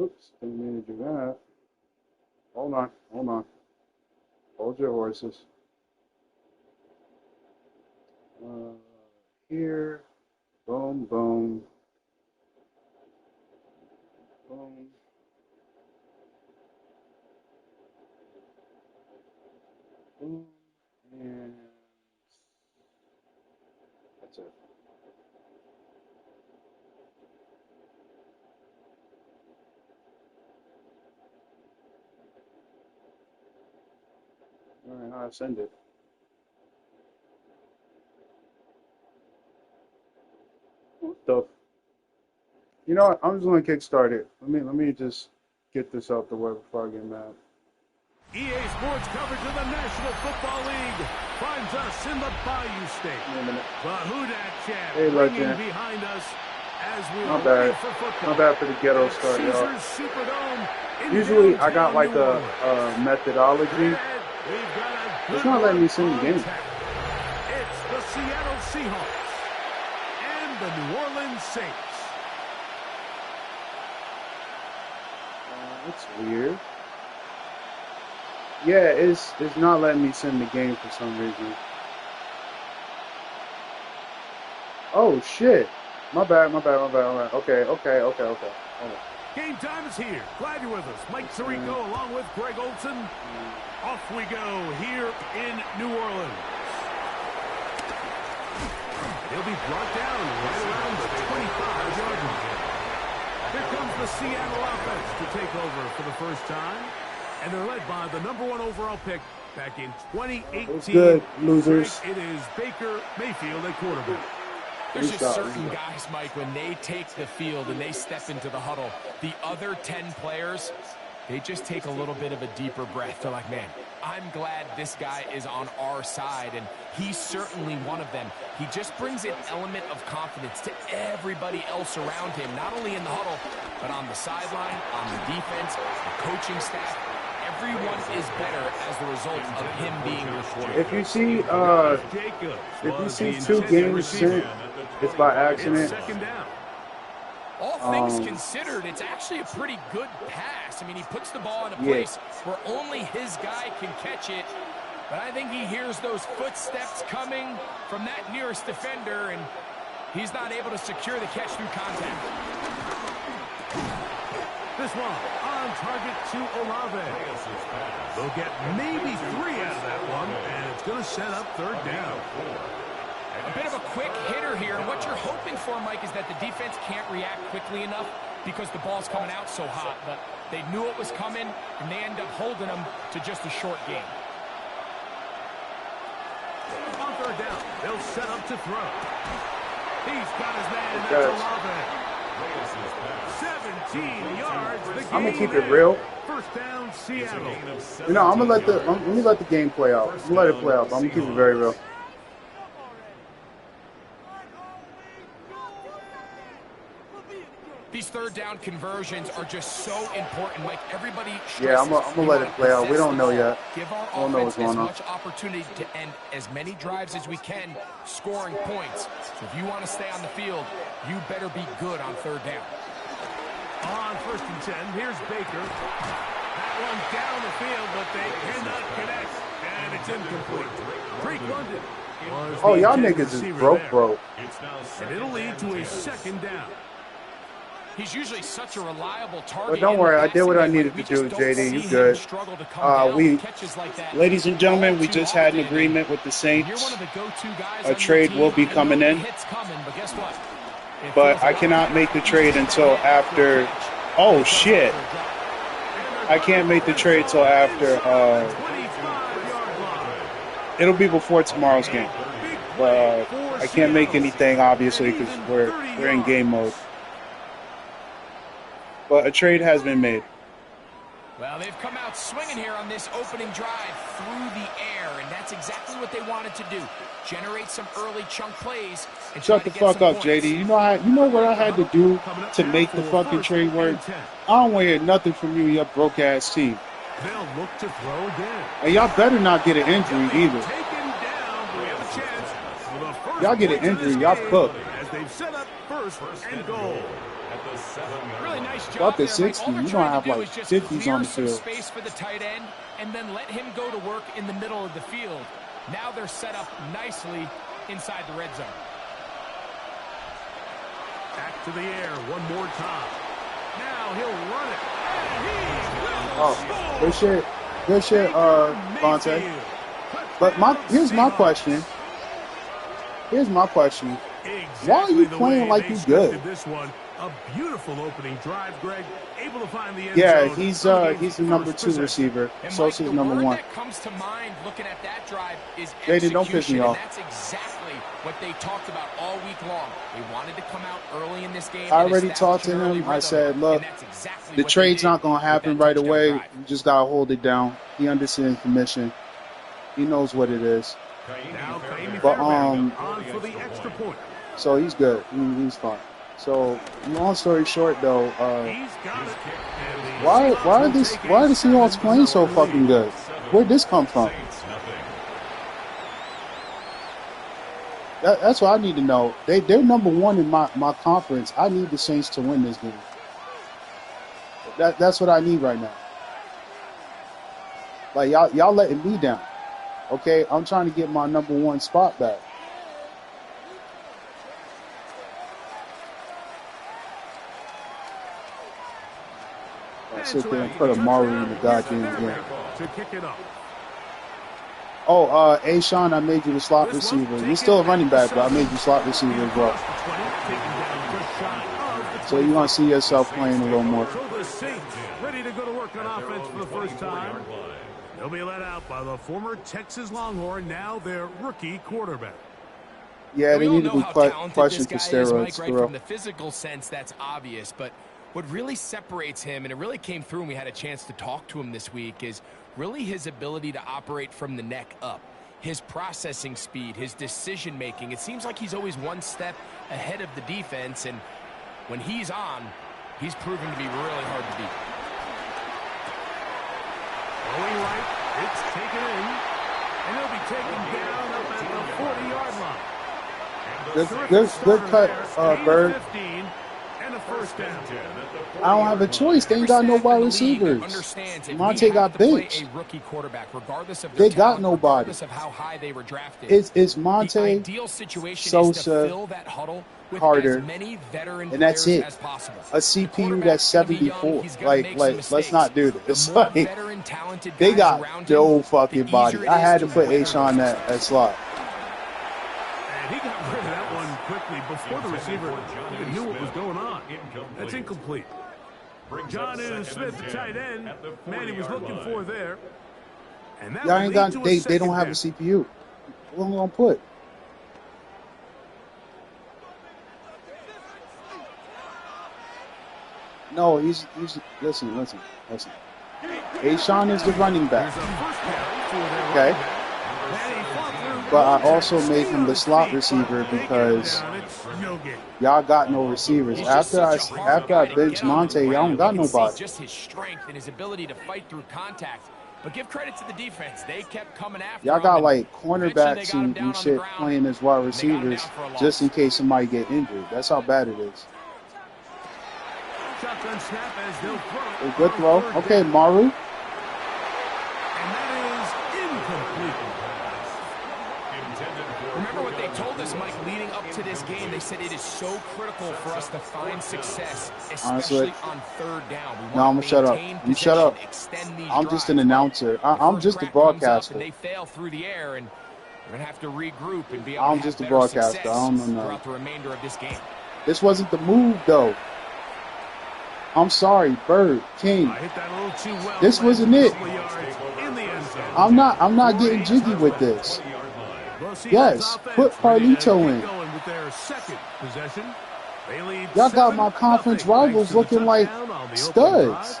Oops, didn't mean to do that. Hold on, hold on. Hold your horses. Here, boom, boom, boom, boom, and that's it. All right, I'll send it. What the? You know what? I'm just gonna kickstart it. Let me just get this out the way before I get mad. EA Sports coverage of the National Football League finds us in the Bayou State. The Houdat Chant ringing behind us as we are ready for football. Not bad for the ghetto start, y'all. Usually I got like a methodology. It's not letting me sing the game. It's the Seattle Seahawks and the New Orleans Saints. That's weird. Yeah, it's not letting me send the game for some reason. Oh shit! My bad. Okay. Hold on. Game time is here. Glad you're with us. Mike Tirico along with Greg Olson. Off we go here in New Orleans. He'll be brought down right around the 25-yard line. Here comes the Seattle offense to take over for the first time. And they're led by the #1 overall pick back in 2018. What's good, losers? It is Baker Mayfield at quarterback. There's just certain guys, Mike, when they take the field and they step into the huddle, the other 10 players, they just take a little bit of a deeper breath. They're like, man, I'm glad this guy is on our side, and he's certainly one of them. He just brings an element of confidence to everybody else around him, not only in the huddle, but on the sideline, on the defense, the coaching staff. Everyone is better as the result of him being recorded. If you see 2 games sent, it's by accident. All things considered, it's actually a pretty good pass. I mean, he puts the ball in a place where only his guy can catch it. But I think he hears those footsteps coming from that nearest defender, and he's not able to secure the catch through contact. This one on target to Olave. They'll get maybe 3 out of that one, and it's going to set up 3rd down. A bit of a quick hitter here. And what you're hoping for, Mike, is that the defense can't react quickly enough because the ball's coming out so hot. But they knew it was coming, and they end up holding them to just a short game. On 3rd down, they'll set up to throw. He's got his man, and that's Olave. 17 yards. I'm gonna keep it real. First down, Seattle. You know, let me let the game play out. I'm gonna let it play out. But I'm gonna keep it very real. These 3rd down conversions are just so important. Like everybody stresses. Yeah, I'm gonna let it play out. We don't know yet. Give our don't know what's offense going as on. much opportunity to end as many drives as we can, scoring points. So if you want to stay on the field, you better be good on 3rd down. On 1st and 10, here's Baker. That one down the field, but they cannot connect, and it's incomplete. Drake London. Oh, y'all niggas is broke. And it'll lead to a 2nd down. He's usually such a reliable target. But don't worry, I did what I needed to do, JD. You good? Ladies and gentlemen, we just had an agreement with the Saints. A trade will be coming in. But I cannot make the trade until after. Oh shit! I can't make the trade till after. It'll be before tomorrow's game. But I can't make anything obviously because we're in game mode. But a trade has been made. Well, they've come out swinging here on this opening drive through the air, and that's exactly what they wanted to do. Generate some early chunk plays. And shut the fuck up, JD. You know what I had to do to make the fucking trade work? I don't want to hear nothing from you and your broke ass team. They'll look to throw again. And y'all better not get an injury either. Y'all get an injury, y'all cook. As they've set up first and goal. Really nice job About the there, 60, Mike. All you they're don't trying have to do like is just 50s on the clear field. some space for the tight end and then let him go to work in the middle of the field. Now they're set up nicely inside the red zone. Back to the air one more time. Now he'll run it. And he will Oh, good shit, Vontae. But here's my question. Why are you playing like you good? This one, a beautiful opening drive, Greg. Able to find the end zone. He's the number 2 receiver. Sosa's number 1. That comes to mind looking at that drive is JD, don't piss me off. and that's exactly what they talked about all week long. They wanted to come out early in this game. I already talked to him. I said, look, the trade's not going to happen right away. You just got to hold it down. He understands the mission. He knows what it is. But on for the extra point. So he's good. He's fine. So long story short, though, why are the Seahawks playing so fucking good? Where'd this come from? That's what I need to know. They're number 1 in my conference. I need the Saints to win this game. That's what I need right now. Like y'all letting me down. Okay, I'm trying to get my number 1 spot back. I sit there and put a Maru in the goddamn game. To kick it up. Oh, Sean, I made you the slot receiver. You're still a running back, but I made you slot receiver as well. So you're going to see yourself playing a little more. So the Saints ready to go to work on offense for the first time. They'll be let out by the former Texas Longhorn, now their rookie quarterback. Yeah, they need to be questioned for steroids. Right? From the physical sense, that's obvious. But what really separates him, and it really came through when we had a chance to talk to him this week, is really his ability to operate from the neck up. His processing speed, his decision-making. It seems like he's always one step ahead of the defense, and when he's on, he's proven to be really hard to beat. Going right, it's taken in, and he'll be taken down up at the 40-yard line. Good cut, Bird. And a first down. I don't have a choice. They ain't got no wide receivers. Monte got benched. They got nobody. It's Monte, Sosa, Carter, and that's it. A CPU that's 74. Like, let's not do this. Like, they got no fucking body. I had to put Ashawn at slot. And he got rid of that one quickly before the receiver even knew what was going on. That's incomplete. John Smith, the tight end, man, he was looking for there. And that ain't got. They don't have a CPU. What am I gonna put? No, he's listen. Ashawn is the running back. Okay. But I also made him the slot receiver because y'all got no receivers. After I bench Monte, y'all don't got nobody. Just his strength and his ability to fight through contact. But give credit to the defense. They kept coming after y'all him. Got like cornerbacks and shit playing as wide receivers just in case somebody get injured. That's how bad it is. Shotgun snap as they'll throw. A good throw. Okay, Maru. And that is incomplete. Remember what they told us, Mike, leading up to this game. They said it is so critical for us to find success, especially on third down. No, I'm going to shut up. You shut up. I'm just an announcer. I'm just a broadcaster. They fail through the air, and we're going to have to regroup and be able I'm to just a have broadcaster. success I don't know nothing. throughout the remainder of this game. This wasn't the move, though. I'm sorry, Bird, King. This wasn't it. I'm not getting jiggy with this. Yes, put Carlito in. Y'all got my conference rivals looking like studs.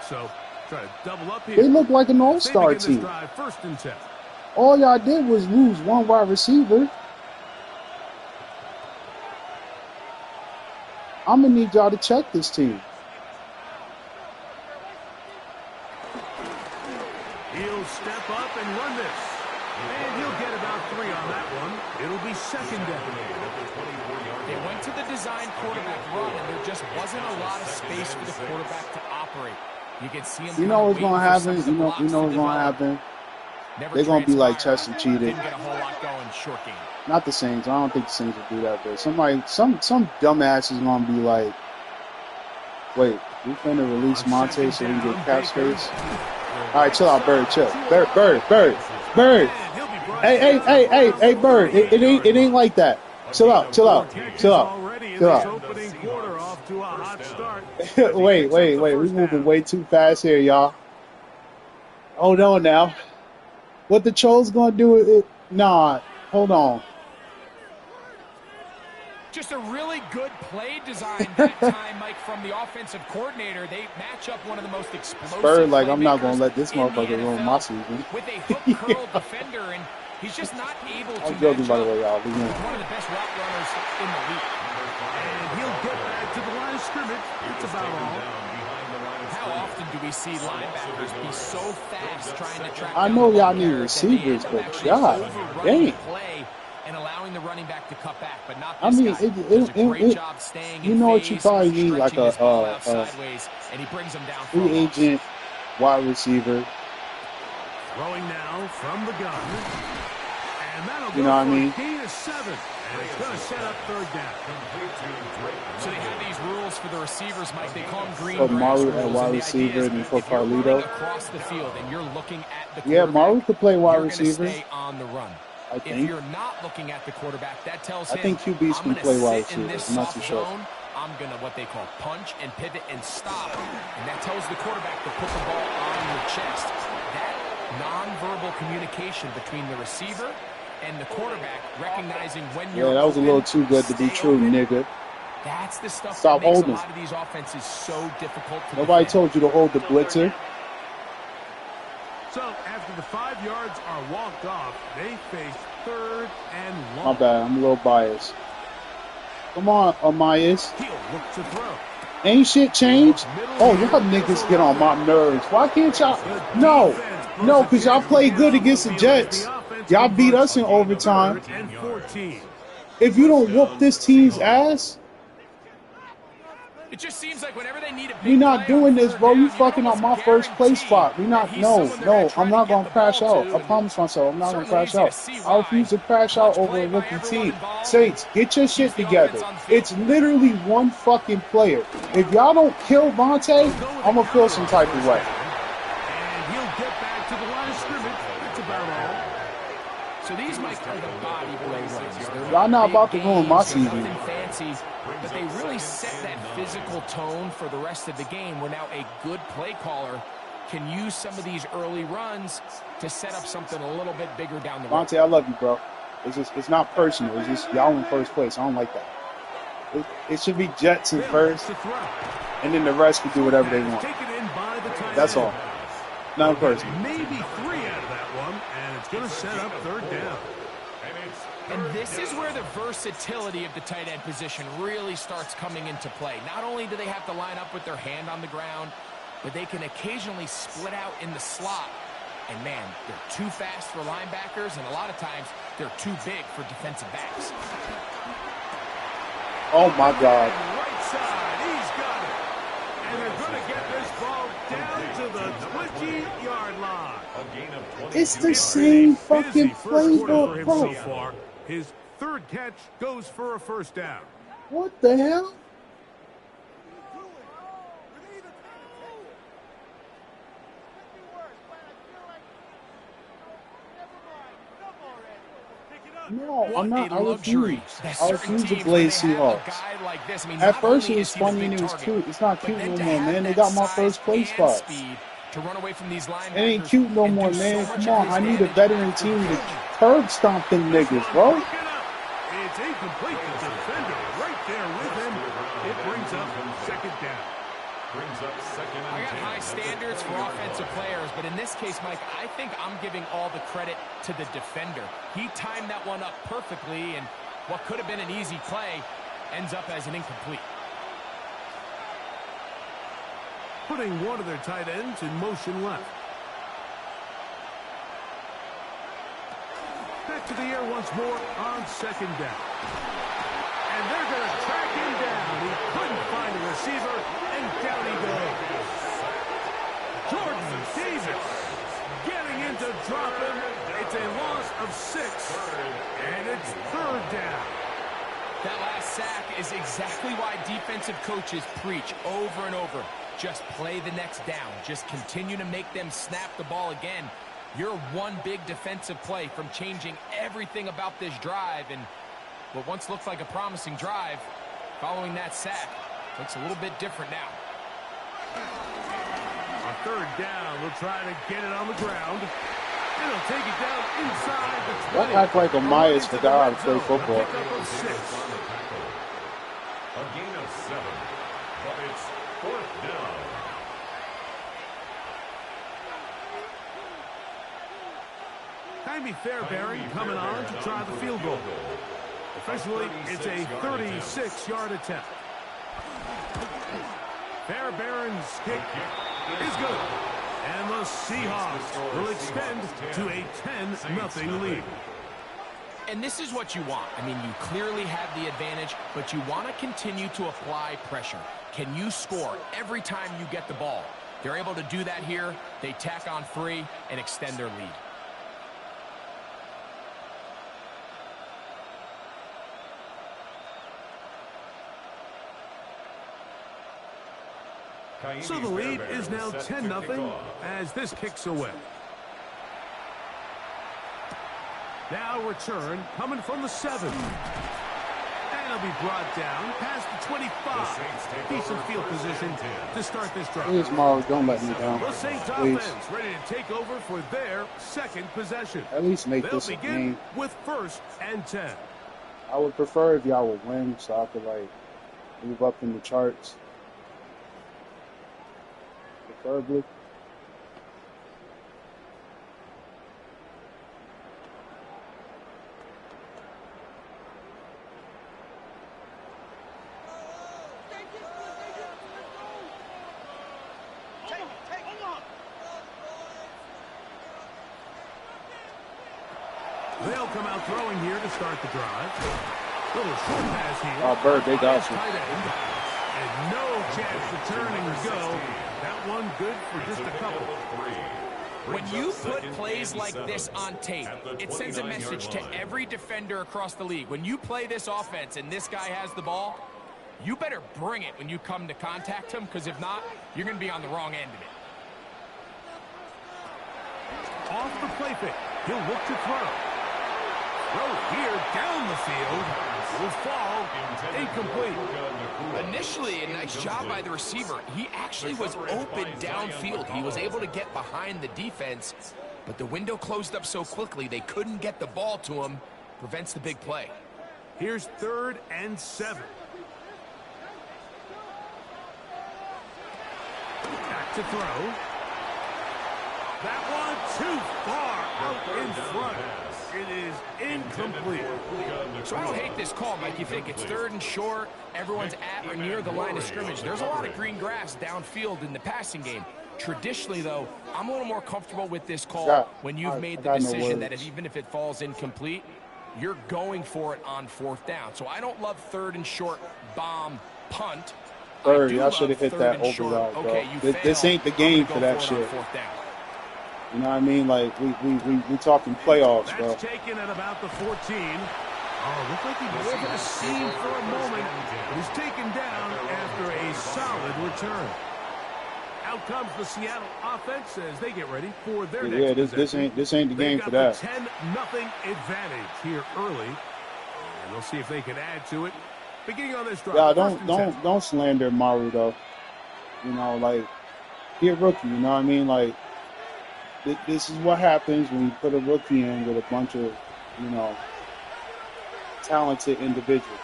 Try to double up here. They look like an all-star team. First and 10. All y'all did was lose one wide receiver. I'm going to need y'all to check this team. He'll step up and run this. And he'll get about 3 on that one. It'll be second down. They went to the design quarterback run, and there just wasn't a lot of space for the quarterback to operate. You can see him. You know what's going to happen? You know what's going to happen? They're going to be like Chester cheated. Didn't get a whole lot going, short game. Not the Saints. I don't think the Saints will do that. But some dumbass is going to be like, wait, we finna release Monte so we can get cap space? All right, chill out, Bird. Chill. Bird. Hey, Bird. It ain't like that. Chill out. Wait. We're moving way too fast here, y'all. Hold on now. What the Trolls gonna do with it? Nah, hold on. Just a really good play design that time, Mike, from the offensive coordinator. They match up one of the most explosive Bird, like, I'm not gonna let this motherfucker ruin my season. With a hook curl defender, and he's just not able to I'm joking, by the way, y'all. He's one of the best route runners in the league. And he'll get back to the line of scrimmage. That's about all. How often do we see linebackers be so fast trying to track I know y'all need receivers, but God dang. Play and allowing the running back to cut back, but not this I mean, you know what you probably need, like a and he brings him down free agent wide receiver. Throwing now from the gun. And that'll you know what I mean? Gain of 7. And it's going to set up third down. So they have these rules for the receivers, Mike. They call them green. Maru at wide receiver and you put Carlito across the field, and you're looking at the yeah, Maru could play wide receiver. Stay on the run. I think. If you're not looking at the quarterback, that tells him. I think QBs can play wide receiver. I'm not too sure. I'm going to what they call punch and pivot and stop. And that tells the quarterback to put the ball on your chest. That nonverbal communication between the receiver and the quarterback, recognizing when you're that was a little too good to be true, nigga. That's the stuff Stop that makes holding. a lot of these offenses so difficult to Nobody defend. told you to hold the blitzer. So after the 5 yards are walked off, they face third and long. My bad, I'm a little biased. Come on, Amias. He'll look to throw. Ain't shit changed? Oh, y'all niggas get on my nerves. Why can't y'all? No, because y'all play good against the Jets. Y'all beat us in overtime. If you don't whoop this team's ass, it just seems like whenever they need a big we not doing this, bro. You down, fucking up my first place spot. We not. No. I'm not gonna crash out. I promise myself, I'm not gonna crash out. I refuse to crash out over a rookie team. Saints, get your shit together. It's literally one fucking player. If y'all don't kill Vontae, I'm gonna feel some type of way. And he'll get back to the line of scrimmage. That's about all. So these might are the body blow runs. Y'all not about to ruin my season. Fancy, but they really set that physical tone for the rest of the game where now a good play caller can use some of these early runs to set up something a little bit bigger down the road. Vontae, I love you, bro. It's not personal. It's just y'all in first place. I don't like that. It should be Jets in first, and then the rest can do whatever they want. That's all. Not personal. Maybe 3 out of that one, and it's going to set up third down. And this is where the versatility of the tight end position really starts coming into play. Not only do they have to line up with their hand on the ground, but they can occasionally split out in the slot. And, man, they're too fast for linebackers, and a lot of times they're too big for defensive backs. Oh, my God. Right side, he's got it. And they're going to get this ball down to the 20-yard line. It's the same fucking playbook, bro. So far. His third catch goes for a first down. What the hell? No, I'm not. I refuse to play Seahawks. At first it was funny and it was cute. It's not cute no more, man. They got my first place spot. It ain't cute no more, man. Come on, I need a veteran team to curb stomp them niggas, bro. It's incomplete. The defender right there with him. It brings up second down. I got high standards for offensive players, but in this case, Mike, I think I'm giving all the credit to the defender. He timed that one up perfectly, and what could have been an easy play ends up as an incomplete. Putting one of their tight ends in motion left. Back to the air once more on second down. And they're going to track him down. He couldn't find a receiver, and down he goes. Jordan Davis getting into dropping. It's a loss of 6, and it's third down. That last sack is exactly why defensive coaches preach over and over. Just play the next down. Just continue to make them snap the ball again. You're one big defensive play from changing everything about this drive, and what once looked like a promising drive, following that sack, looks a little bit different now. On third down, we'll try to get it on the ground. And he'll take it down inside the 20. That act like a Myers forgot how to play football. A gain of 7, but it's fourth down. Jaime Fairbairn coming on to try the field goal. Officially, it's a 36-yard attempt. Fairbairn's kick is good. And the Seahawks will extend to a 10-0 lead. And this is what you want. I mean, you clearly have the advantage, but you want to continue to apply pressure. Can you score every time you get the ball? They're able to do that here. They tack on 3 and extend their lead. So the lead is now 10-0 as this kicks away. Now return coming from the 7. And it'll be brought down past the 25. Decent field position to start this drive. Please, Mario, don't let me down. The Saints offense ready to take over for their second possession. At least make They'll this a begin game. with 1st and 10. I would prefer if y'all would win so I could, like, move up in the charts. Preferably. They'll come out throwing here to start the drive. Little short pass here. Oh, Bird, they got you. And no chance to turn and go. That one good for just a couple. When you put plays like this on tape, it sends a message to every defender across the league. When you play this offense and this guy has the ball, you better bring it when you come to contact him, because if not, you're going to be on the wrong end of it. Off the play fake. He'll look to throw. Throw here down the field. Will fall incomplete. Initially, a nice job by the receiver. He actually was open downfield. He was able to get behind the defense, but the window closed up so quickly they couldn't get the ball to him. Prevents the big play. Here's 3rd and 7. Back to throw. That one too far out in front. It is incomplete. So I don't hate this call, Mike. You think it's 3rd and short, everyone's at or near the line of scrimmage. There's a lot of green grass downfield in the passing game. Traditionally, though, I'm a little more comfortable with this call when you've made the decision that even if it falls incomplete, you're going for it on 4th down. So I don't love 3rd and short bomb punt. Bird, y'all should have hit that override, bro. Okay, this ain't the game for that shit. You know what I mean? Like, we talking playoffs, bro. That's taken at about the 14. Oh, looked like he was over the seam for a moment. But he's taken down after a solid return. Out comes the Seattle offense as they get ready for their next possession. this ain't the game for that. 10-0 advantage here early. And we'll see if they can add to it. Beginning on this drive. Yeah, don't slander Maru though. You know, like, he a rookie, you know what I mean? Like, this is what happens when you put a rookie in with a bunch of, you know, talented individuals.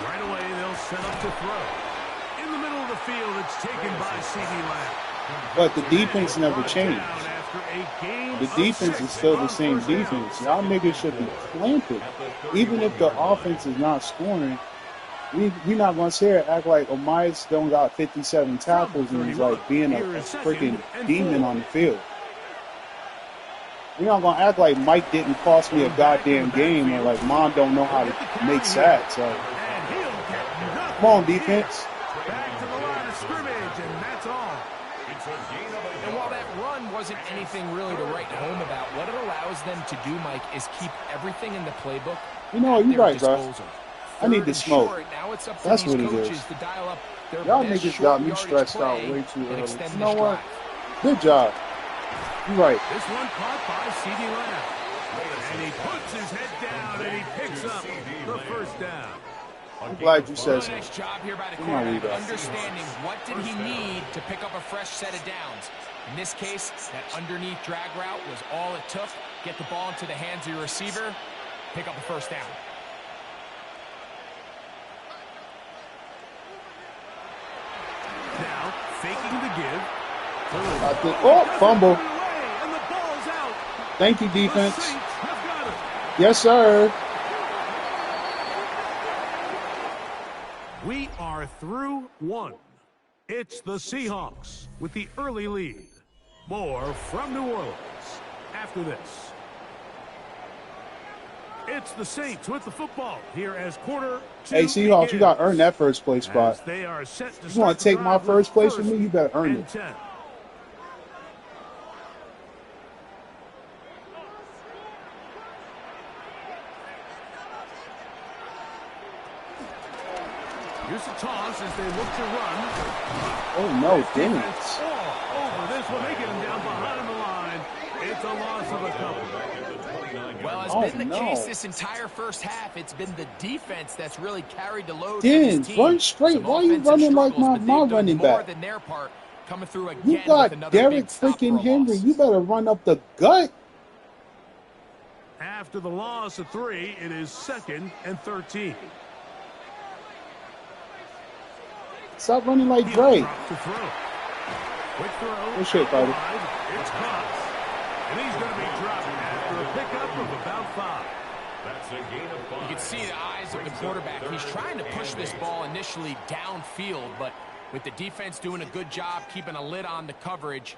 Right away, they'll set up to throw. field. It's taken by C.D. Lamb. But the defense never changed. The defense is still the same defense. Y'all niggas should be clamping. Even if the offense is not scoring, we're not going to sit here and act like Omais don't got 57 tackles and he's like being a freaking demon on the field. We're not going to act like Mike didn't cost me a goddamn game or like Mom don't know how to make sacks. Like, come on, defense. Back to the line of scrimmage, and that's all. And while that run wasn't anything really to write home about, what it allows them to do, Mike, is keep everything in the playbook. You know, you're right, bro. I need to smoke. That's what it is. Y'all niggas got me stressed out way too early. You know what? Good job. You're right. This one caught by C.D. Lamb. And he puts his head down and he picks up the first down. I'm glad you said so. Nice job here by the quarterback, understanding what did he need to pick up a fresh set of downs. In this case, that underneath drag route was all it took. Get the ball into the hands of your receiver, pick up a first down. Now, faking the give. Oh, fumble. Thank you, defense. Yes, sir. We are through one. It's the Seahawks with the early lead. More from New Orleans after this. It's the Saints with the football here as quarter two. Hey, Seahawks, begins. you got to earn that first place spot. They are set to You want to take my first place from me? You better earn it. 10. Here's the toss as they look to run. Oh, no, Dennis. Over this one, they get him down behind the line. It's a loss of a couple. Well, it's been the case this entire first half. It's been the defense that's really carried the load. Dennis, run straight. Why are you running like my running back? Than their part, coming through again you got Derek freaking Henry. You better run up the gut. After the loss of 3, it is 2nd and 13. Stop running like Drake. Quick throw. Good shit, buddy. It's caught. And he's going to be dropped after a pickup of about 5. That's a gain of 5. You can see the eyes of the quarterback. He's trying to push this ball initially downfield, but with the defense doing a good job keeping a lid on the coverage,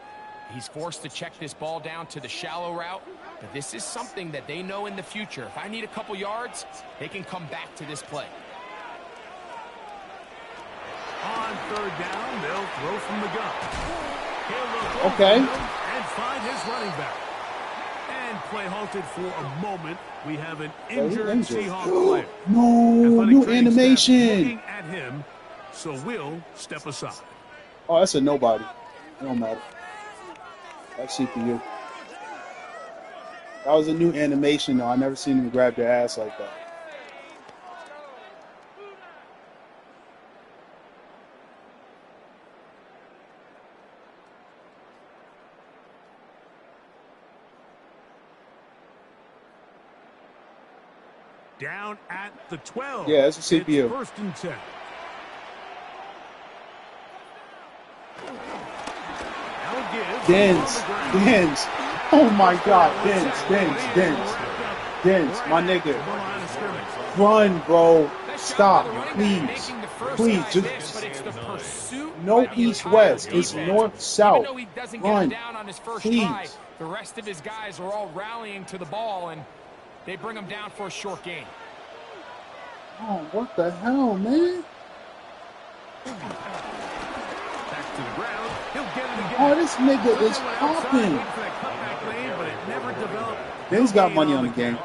he's forced to check this ball down to the shallow route. But this is something that they know in the future. If I need a couple yards, they can come back to this play. On 3rd down, they'll throw from the gun. Okay. And find his running back. And play halted for a moment. We have an injured Seahawks player. No, new animation. Looking at him, so we'll step aside. Oh, that's a nobody. It don't matter. That's CPU. That was a new animation, though. I never seen him grab their ass like that. Down at the 12. Yeah, it's a CPU. It's 1st and 10. Dens. Oh my God, Dens, my nigga. Run, bro. Stop, please. Just no east-west. It's north-south. Run, please. The rest of his guys are all rallying to the ball, and they bring him down for a short gain. Oh, what the hell, man? Back to the ground. He'll get it again. Oh, this nigga is popping. Ben's got money on the game.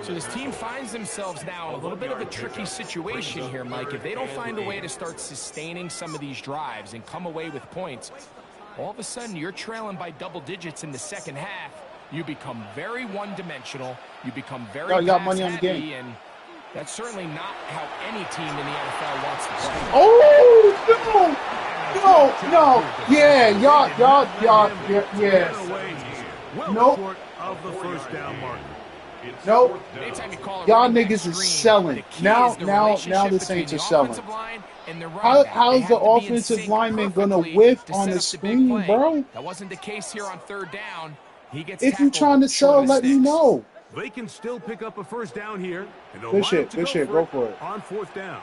So this team finds themselves now in a little bit of a tricky situation here, Mike. If they don't find a way to start sustaining some of these drives and come away with points, all of a sudden you're trailing by double digits in the second half. You become very one-dimensional. You become very pass-happy, and that's certainly not how any team in the NFL wants to play. Oh, no. Yeah, y'all, yeah. Well short of the first down marker. Nope. Y'all niggas is selling. Now the Saints are selling. How's the offensive lineman gonna whiff on the screen, bro? That wasn't the case here on third down. He gets if you're trying to sell, let me know. They can still pick up a first down here. Good shit. Go for it. On fourth down.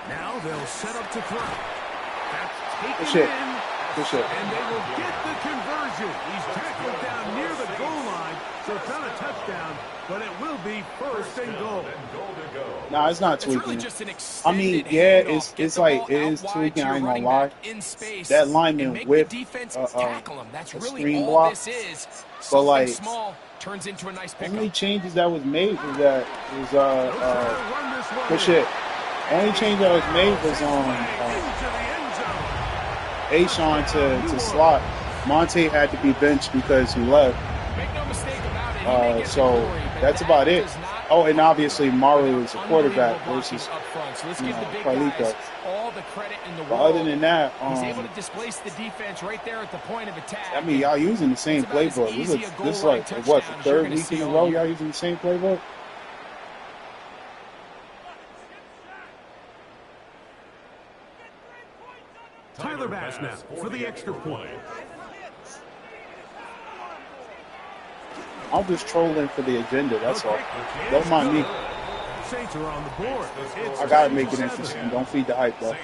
Now they'll set up to throw. That's taken in. Good shit. And they will get the conversion. He's tackled down near the goal line, so it's not a touchdown, but it will be first and goal. Nah, it's not tweaking. I mean, yeah, it's like it is tweaking. I ain't gonna lie. That lineman whipped a screen block, but like only changes that was made was that good shit. Only change that was made was Ashawn to slot. Monte had to be benched because he left. So that's about it. Oh, and obviously Maru is a quarterback versus Carlito. But other than that, he's able to displace the defense right there at the point of attack. I mean, y'all using the same playbook. This is like what, the third week in a row y'all using the same playbook? Tyler Bass now for the extra point. I'm just trolling for the agenda, that's all. Don't mind me. Saints are on the board. I gotta make it interesting. Don't feed the hype, though.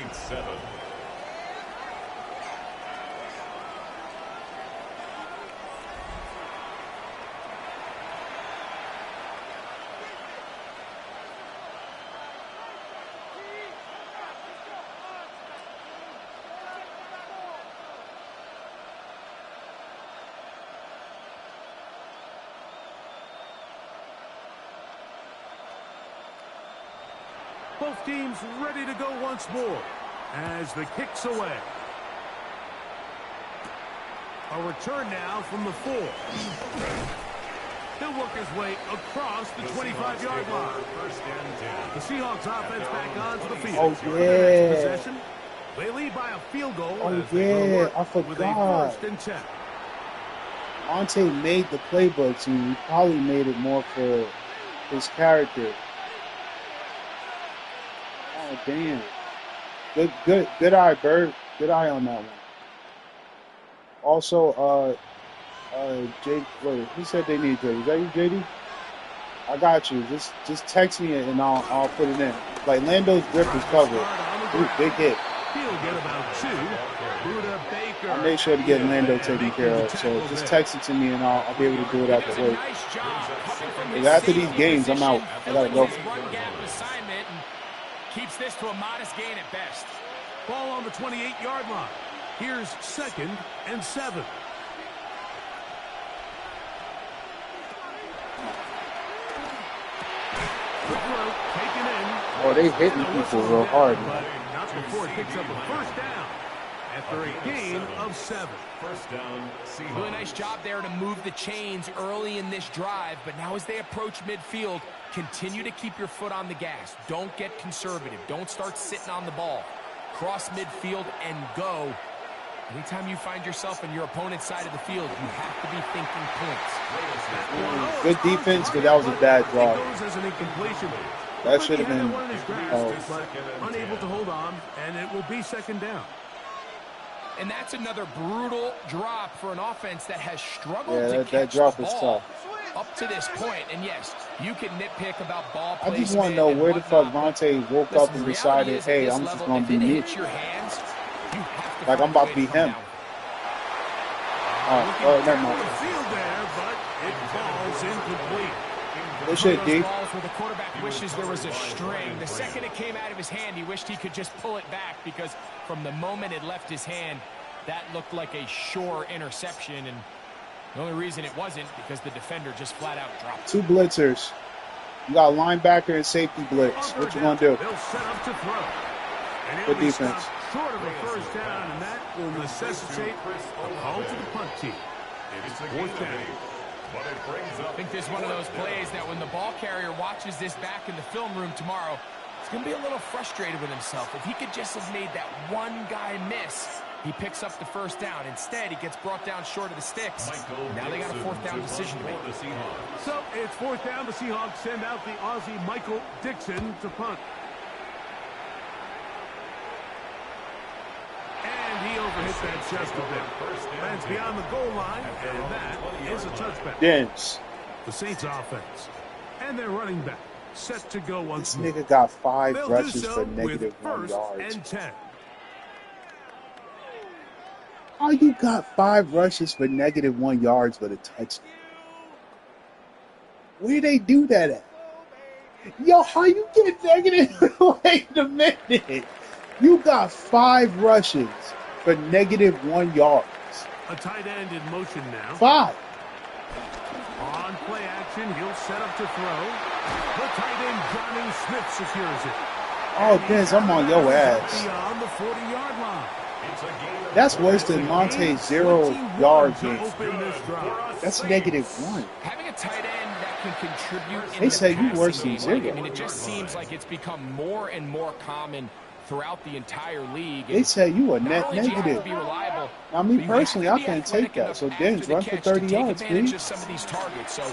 Both teams ready to go once more as the kick's away. A return now from the 4. He'll work his way across the 25-yard line. The Seahawks offense back onto the field. Oh, yeah. Possession. They lead by a field goal. Oh, yeah. I forgot. Monte made the playbook, so he probably made it more for his character. Oh, damn. Good eye, Bird. Good eye on that one. Also, Jay, wait, who said they need JD? Is that you, JD? I got you. Just text me it and I'll put it in. Like, Lando's grip is covered. Ooh, big hit. He'll get about 2. Buda Baker. I made sure to get Lando taken care of. So just text it to me and I'll be able to do it after work. Because after these games, I'm out. I gotta go. Keeps this to a modest gain at best. Ball on the 28-yard line. Here's 2nd and 7. Taken in. Oh, they hitting people real hard, man. Not before it picks up a first down after a gain of 7. First down. Really nice job there to move the chains early in this drive, but now as they approach midfield, continue to keep your foot on the gas. Don't get conservative. Don't start sitting on the ball. Cross midfield and go. Anytime you find yourself on your opponent's side of the field, you have to be thinking points. Good defense, but that was a bad draw. That should have been. Unable to hold on, and it will be 2nd down. And that's another brutal drop for an offense that has struggled to catch that drop the is ball tough. up to this point. And yes, you can nitpick about ball I placement. just want to know where the fuck Monte woke up and decided, hey, I'm just going to be me. Like, I'm about to be him. Oh, never mind. Good shit, D. Where the quarterback wishes there was a string. The second it came out of his hand, he wished he could just pull it back because from the moment it left his hand, that looked like a sure interception. And the only reason it wasn't because the defender just flat out dropped. 2 blitzers. You got linebacker and safety blitz. What you gonna do? They'll set up to throw. Good defense. Short of a first down, and that will necessitate a call to the punt team. It's 4th down. I think this is one of those plays that when the ball carrier watches this back in the film room tomorrow, he's going to be a little frustrated with himself. If he could just have made that one guy miss, He picks up the first down. Instead, he gets brought down short of the sticks. Now they got a fourth down decision to make. So it's fourth down. The Seahawks send out the Aussie Michael Dixon to punt. And he overhits that just a bit. Lands beyond the goal line, and that is a touchback. Dance. The Saints offense. And their running back set to go once more. This nigga got 5 rushes for negative 1 yard. And 10. How you got 5 rushes for negative 1 yards with a touchdown? Where they do that at? Yo, how you get negative? Wait a minute. You got 5 rushes for negative 1 yards. A tight end in motion now. 5. On play action, he'll set up to throw. The tight end, Johnny Smith, secures it. Oh, Dez, I'm on your ass. Beyond the 40-yard line. That's worse than Monte's 0-yard game. That's negative 1. Having a tight end that can contribute in They say the you worse passing than game, 0. I mean, it just seems like it's become more and more common throughout the entire league. They say you a net Not only do you have negative. to be reliable, Now, me but you have personally, to I be can't take athletic that. So, enough Dez, after the run for catch 30 to take yards, advantage please. of some of these targets. So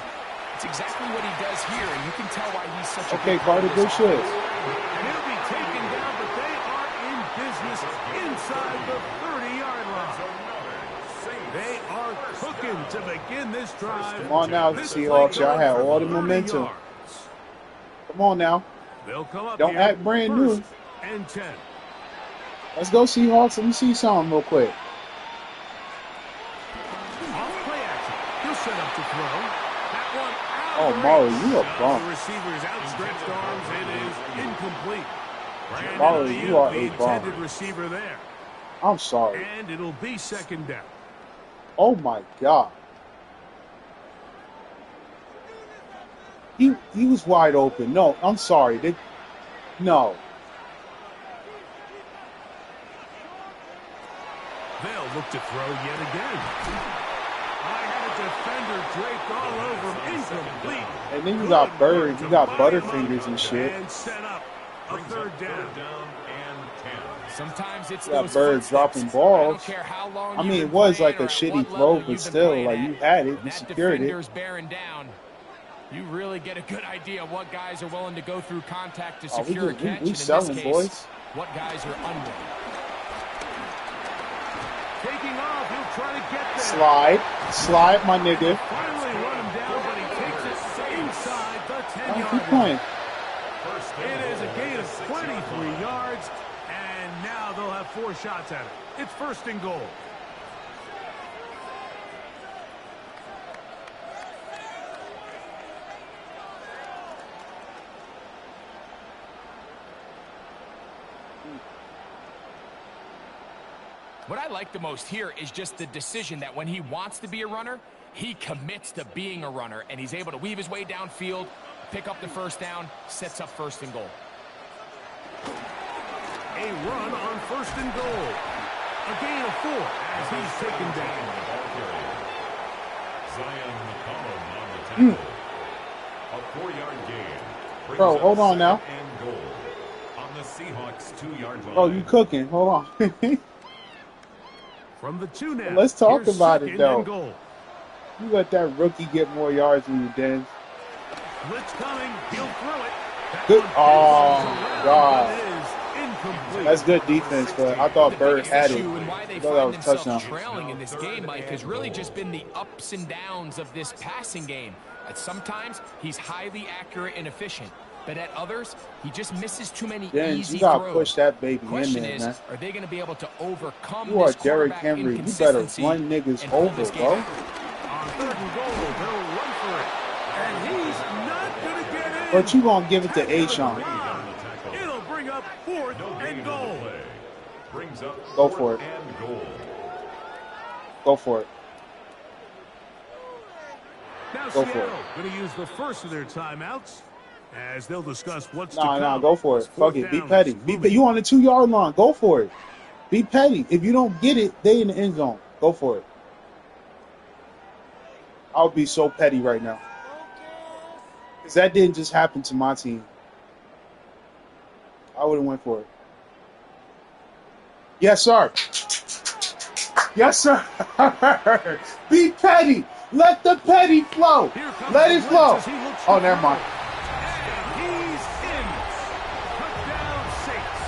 it's exactly what he does here, and you can tell why he's such a Okay, good part Carter, of this good shit. offense. And he'll be taken down, but they are in business inside the 30-yard line. They are cooking to begin this drive. Come on now, This Seahawks. play Y'all had goes all the 30 momentum. yards. Come on now. They'll come up Don't here, act brand new. 1st and 10. Let's go, Seahawks. Let me see something real quick. Off play action. He'll set up to throw. That one Oh, out. Marley, you a bum. The receiver's outstretched arms. It is incomplete. Brandon Marley, Ayuk, you are the a bum. intended receiver there. I'm sorry. And it'll be 2nd down. Oh, my God. He was wide open. No, I'm sorry. No. They'll look to throw yet again. I had a defender draped all over him. Incomplete. And then you got Bird. You got Butterfingers and shit. And set up a 3rd down. Sometimes it's You got those Bird footsteps. dropping I don't balls. care how long I mean, you've it been was playing like a or at shitty what throw, level but you've been still, playing like, at. you had it. You That secured it. defender's bearing down. You really get a good idea of what guys are willing to go through contact to Oh, secure a catch. And we in this selling, case, boys. what guys are unwilling. Taking off. He'll try to get there. Slide, my nigga. Finally run him down, but he takes it inside the 10-yard Keep line. playing. It is a gain of 23 yards, and now they'll have 4 shots at it. It's 1st and goal. What I like the most here is just the decision that when he wants to be a runner, he commits to being a runner, and he's able to weave his way downfield, pick up the 1st down, sets up 1st and goal. A run on 1st and goal. A gain of 4 as he's taken down. A 4-yard gain. Bro, hold on now. And goal on the Seahawks 2-yard line. Bro, you cooking. Hold on. From the 2 now. Let's talk Here's about it, 2nd though. and goal. You let that rookie get more yards than you, Denz. Blitz coming. He'll throw it. That Good. one Oh, around, God. but it is incomplete. That's good defense, but I thought Bird The had it. issue and why they I thought that find was a themselves touchdown. trailing in this game, Mike, has really just been the ups and downs of this passing game. At sometimes, he's highly accurate and efficient. But at others, he just misses too many Denz, easy you got to throws. push that baby in Question there, is, man. are they going to be able to overcome You are this Derrick quarterback Henry. You better inconsistency run niggas and pull over, this game bro. out? On 3rd and goal, they'll run for it. And he's not going to get in. But you going to give it to A-Sean. It'll bring up 4th and goal. Brings up Go for it. 4th and goal. Go for it. Now Go for Seattle it. going to use the first of their timeouts as they'll discuss what's to Nah, come. go for it. It's 4th Fuck it. Be down, petty. moving. You on the 2-yard line. Go for it. Be petty. If you don't get it, they in the end zone. Go for it. I'll be so petty right now. Because that didn't just happen to my team. I would have went for it. Yes, sir. Yes, sir. Be petty. Let the petty flow. Let it flow. Oh, never mind. He's in. Touchdown, Saints.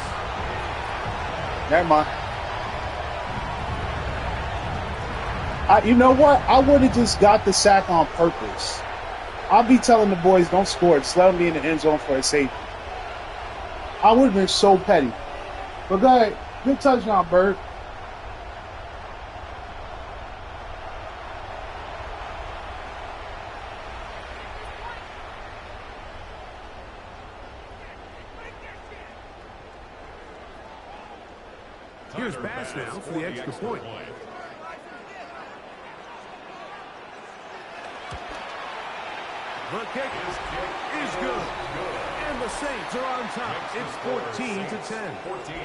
Never mind. You know what? I would have just got the sack on purpose. I'll be telling the boys, don't score. Just let them be in the end zone for a safety. I would have been so petty. But go ahead. Good touchdown, Bird. Here's Bass now for the extra point. The kick is good. And the Saints are on top. It's 14-10. 14.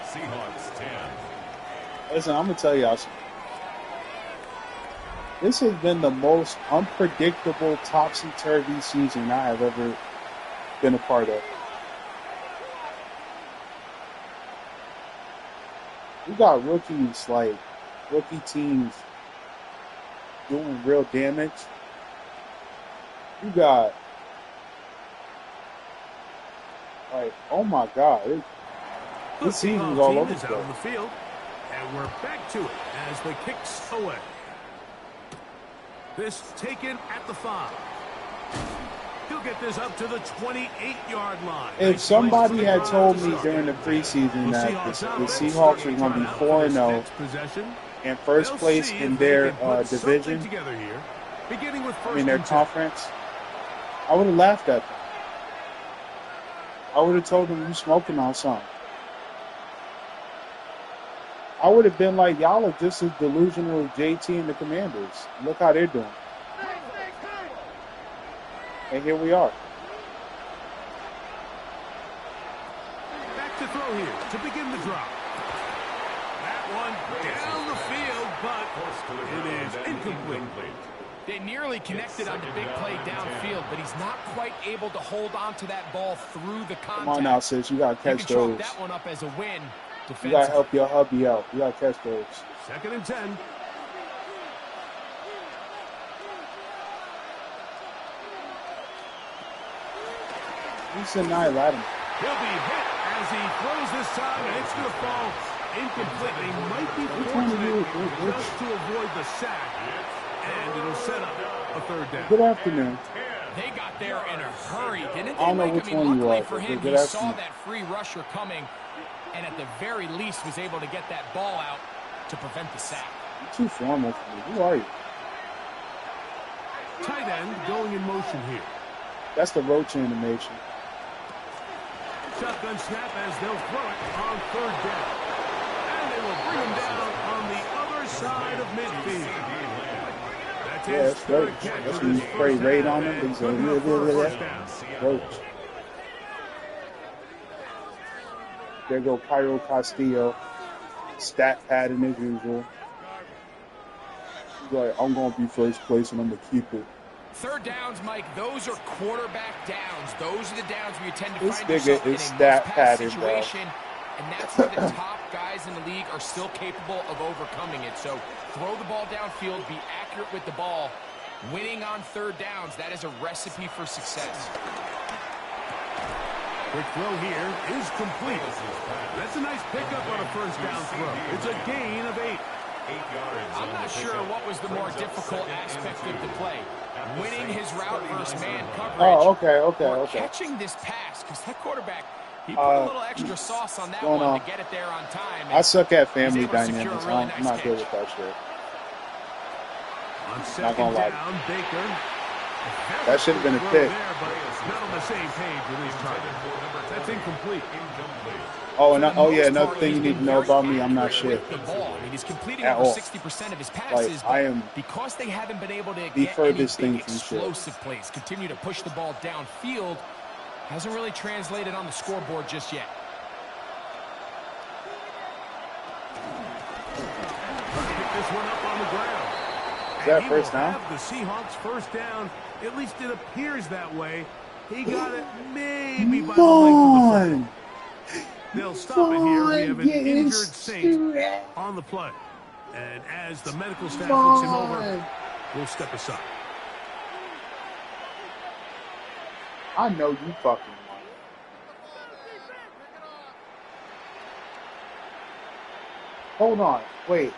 Seahawks 10. Listen, I'm going to tell y'all something. This has been the most unpredictable, topsy-turvy season I have ever been a part of. We got rookies, like, rookie teams doing real damage. You got, like, oh my God. This season's all over the place. On the field, and we're back to it as the kick's away. This taken at the 5. He'll get this up to the 28-yard line. If somebody had told me during the preseason that the Seahawks were going to be 4-0 and first place in their division, I mean their conference, I would have laughed at them. I would have told them you smoking on something. I would have been like, y'all are just as delusional as JT and the Commanders. Look how they're doing. And here we are. Back to throw here to begin the drop. That one down the field, but it is incomplete. They nearly connected on the big play downfield, but he's not quite able to hold on to that ball through the contact. Come on now, sis. You got to catch those. You can chalk that one up as a win. You got to help your hubby out. You got to catch those. 2nd and 10. He's a night, let him. He'll be hit as he throws this time, and it's going to fall incomplete. They might be fortunate just to avoid the sack, and it'll set up a 3rd down. Good afternoon. They got there in a hurry, didn't they? I don't know which one you are. For him, he saw that free rusher coming, and at the very least was able to get that ball out to prevent the sack. You're too formal for me. Who are you? Tight end going in motion here. That's the roach animation. Shotgun snap as they'll throw it on 3rd down. And they will bring him down on the other side of midfield. Yeah, that's roach. That's when you spray raid on them. He's a roach. There go Cairo Castillo. Stat padding as usual. He's like, I'm going to be first place and I'm going to keep it. 3rd downs, Mike, those are quarterback downs. Those are the downs where you tend to find yourself in a stat pattern, situation, and that's where the top guys in the league are still capable of overcoming it. So throw the ball downfield, be accurate with the ball. Winning on 3rd downs, that is a recipe for success. Quick throw here is complete. That's a nice pickup on a 1st down throw. It's a gain of 8. I'm not sure what was the more difficult aspect of the play. Winning his route versus man coverage. Oh, okay. Catching this pass, because that quarterback, he put a little extra sauce on that one to get it there on time. I suck at family dynamics. I'm not good with that shit. Not gonna lie. Baker. That should have been a pick. Not on the same page with his target. That's incomplete. Oh, and another thing you need to know about me, I'm not shit. The ball. I mean, he's completing at over all. 60% of his passes, I am because they haven't been able to the get furthest any thing from explosive plays, continue to push the ball downfield, hasn't really translated on the scoreboard just yet. Pick this one up on the ground. Is that first down? The Seahawks 1st down. At least it appears that way. He got it maybe by the length of the foot. They'll stop it here. We have an injured Saint on the play. And as the medical staff looks him over, we'll step aside. I know you fucking lying. Hold on. Wait.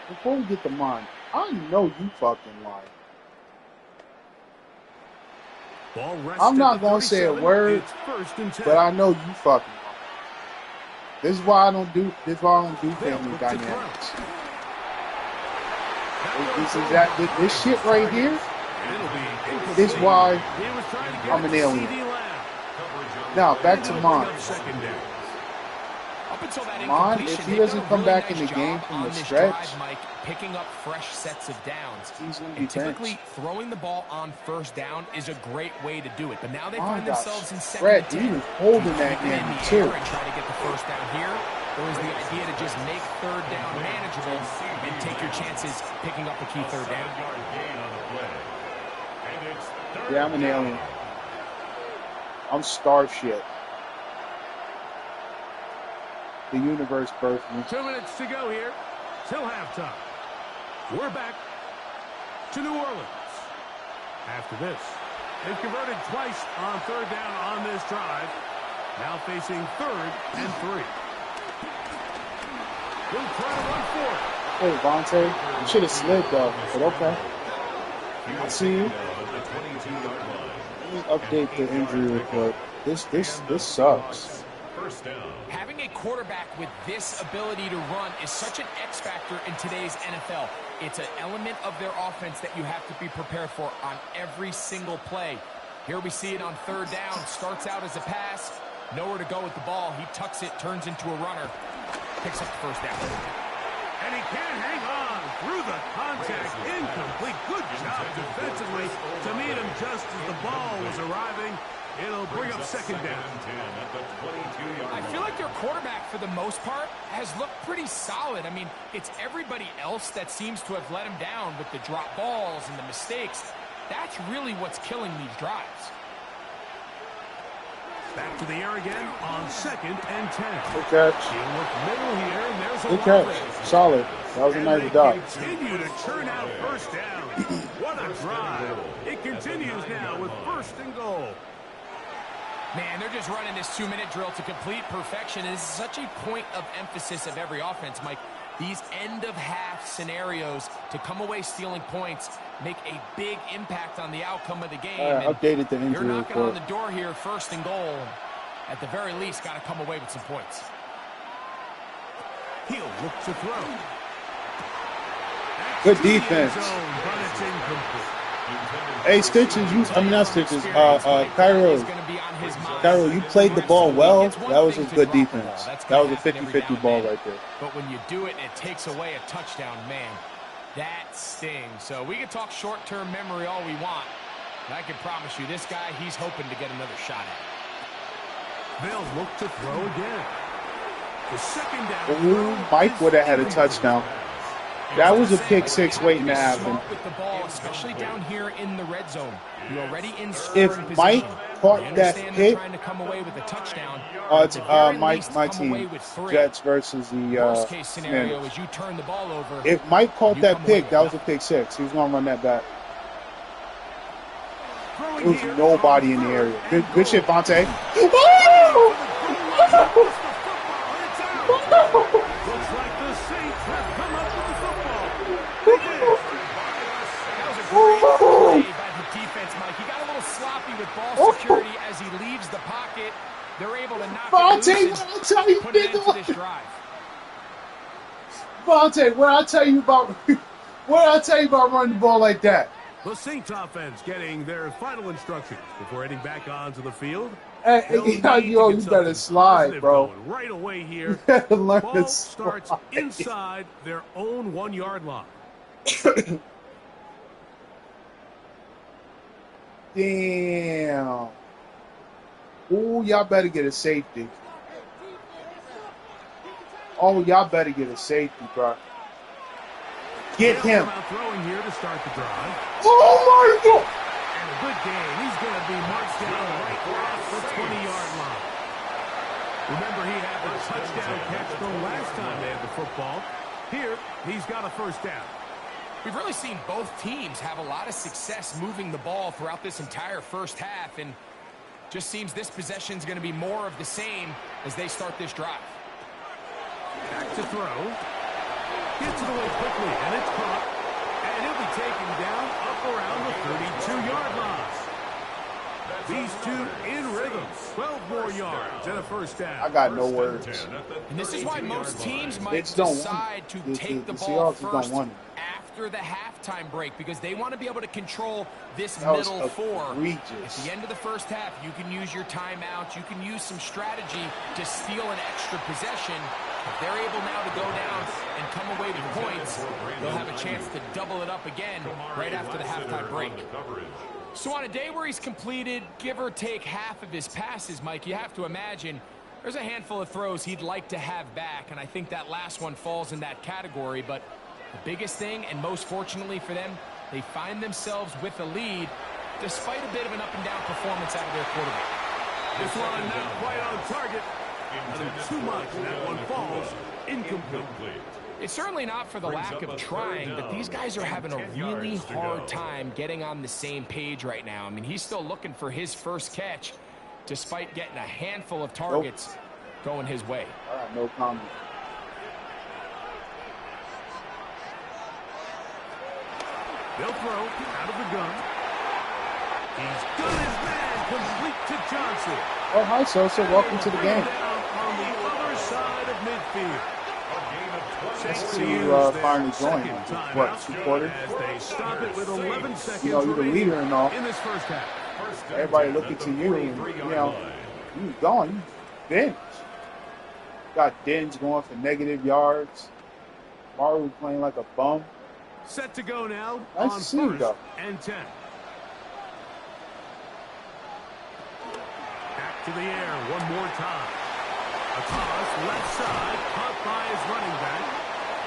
Before we get to mine, I know you fucking lying. I'm not going to say a word, but I know you fucking lying. This is why I don't do family dynamics. This shit right here is why I'm an alien. Now, back to mine. Mine, if he doesn't come back in the game from the stretch, picking up fresh sets of downs. He's going to be typically throwing the ball on first down is a great way to do it. But now they find themselves in Fred, he was holding that hand too. And try to get the first down here. Or is the idea to just make third down manageable and take your chances picking up a key third down? Yeah, I'm an alien. I'm star shit. The universe birthed me. 2 minutes to go here till halftime. We're back to New Orleans. After this, they've converted twice on third down on this drive. Now facing 3rd and 3. We'll try to run for it. Hey, Vontae, you should have slid though, but okay. I see you. Let me update the injury report. This sucks. Having a quarterback with this ability to run is such an X factor in today's NFL. It's an element of their offense that you have to be prepared for on every single play. Here we see it on third down. Starts out as a pass. Nowhere to go with the ball. He tucks it, turns into a runner. Picks up the first down. And he can't hang on through the contact. Incomplete. Good job defensively to meet him just as the ball was arriving. It'll bring up second down. I feel like their quarterback, for the most part, has looked pretty solid. I mean, it's everybody else that seems to have let him down with the drop balls and the mistakes. That's really what's killing these drives. Back to the air again on 2nd and 10. Good catch. Middle here, and there's a good catch. Solid. That was a nice dot. Continue to churn out first down. What a drive. It continues now with 1st and goal. Man, they're just running this 2-minute drill to complete perfection. It's such a point of emphasis of every offense, Mike. These end-of-half scenarios to come away stealing points make a big impact on the outcome of the game. Updated the injury report. You're knocking on the door here, 1st and goal. At the very least, got to come away with some points. He'll look to throw. Good defense. Hey, Stitches, not Stitches, Cairo, you played the ball well. That was a good defense. That was a 50-50 ball right there. But when you do it, it takes away a touchdown, man. That stings. So we can talk short-term memory all we want. But I can promise you, this guy, he's hoping to get another shot at it. They'll look to throw again. The second down. Ooh, Mike would have had a touchdown. That was a pick six waiting to happen. With the ball, especially down here in the red zone. You're already in if Mike caught that pick, trying to come away with a touchdown. It's my team, Jets versus the Worst case scenario is you turn the ball over. If Mike caught that pick, that was a pick six. He was going to run that back. There was nobody in the area. Good shit, Vontae. Play by the defense, Mike. He got a little sloppy with ball security as he leaves the pocket. They're able to knock it loose and put it into this drive. Vontae, what I tell you about running the ball like that? The Saints offense getting their final instructions before heading back onto the field. Hey, you better slide, bro. Right away here. Learn ball starts inside their own 1-yard line. Damn. Ooh, y'all better get a safety. Oh, y'all better get a safety, bro. Get him. Throwing here to start the drive. Oh, my God. And a good game. He's going to be marched down right off the 20-yard line. Remember, he had the touchdown catch the last time they had the football. Here, he's got a first down. We've really seen both teams have a lot of success moving the ball throughout this entire first half, and just seems this possession is going to be more of the same as they start this drive. Back to throw. Gets it away quickly, and it's caught. And he'll be taken down up around the 32-yard line. These two in rhythm. 12 more yards and a first down. I got no words. And this is why most teams might decide to take the ball first after the halftime break, because they want to be able to control this middle four. At the end of the first half, you can use your timeout. You can use some strategy to steal an extra possession. If they're able now to go down and come away with points, they'll have a chance to double it up again right after the halftime break. So on a day where he's completed, give or take half of his passes, Mike, you have to imagine there's a handful of throws he'd like to have back, and I think that last one falls in that category. But the biggest thing, and most fortunately for them, they find themselves with a lead despite a bit of an up-and-down performance out of their quarterback. This one not quite on target. Too much, and that one falls incomplete. It's certainly not for the lack of trying, but these guys are having a really hard time getting on the same page right now. I mean, he's still looking for his first catch, despite getting a handful of targets going his way. All right, no comment. They'll throw out of the gun. He's got his man complete to Johnson. Oh, hi, Sosa. Welcome to the game. On the other side of midfield. Let's see you finally join. What, 2 quarters? As they stop it with 11 seconds you're the leader and all. In this first half. Everybody looking to you, and you gone. You bench. Got Dens going for negative yards. Maru playing like a bum. Set to go now nice on to see you, though. And 10. Back to the air one more time. A toss left side, caught by his running back.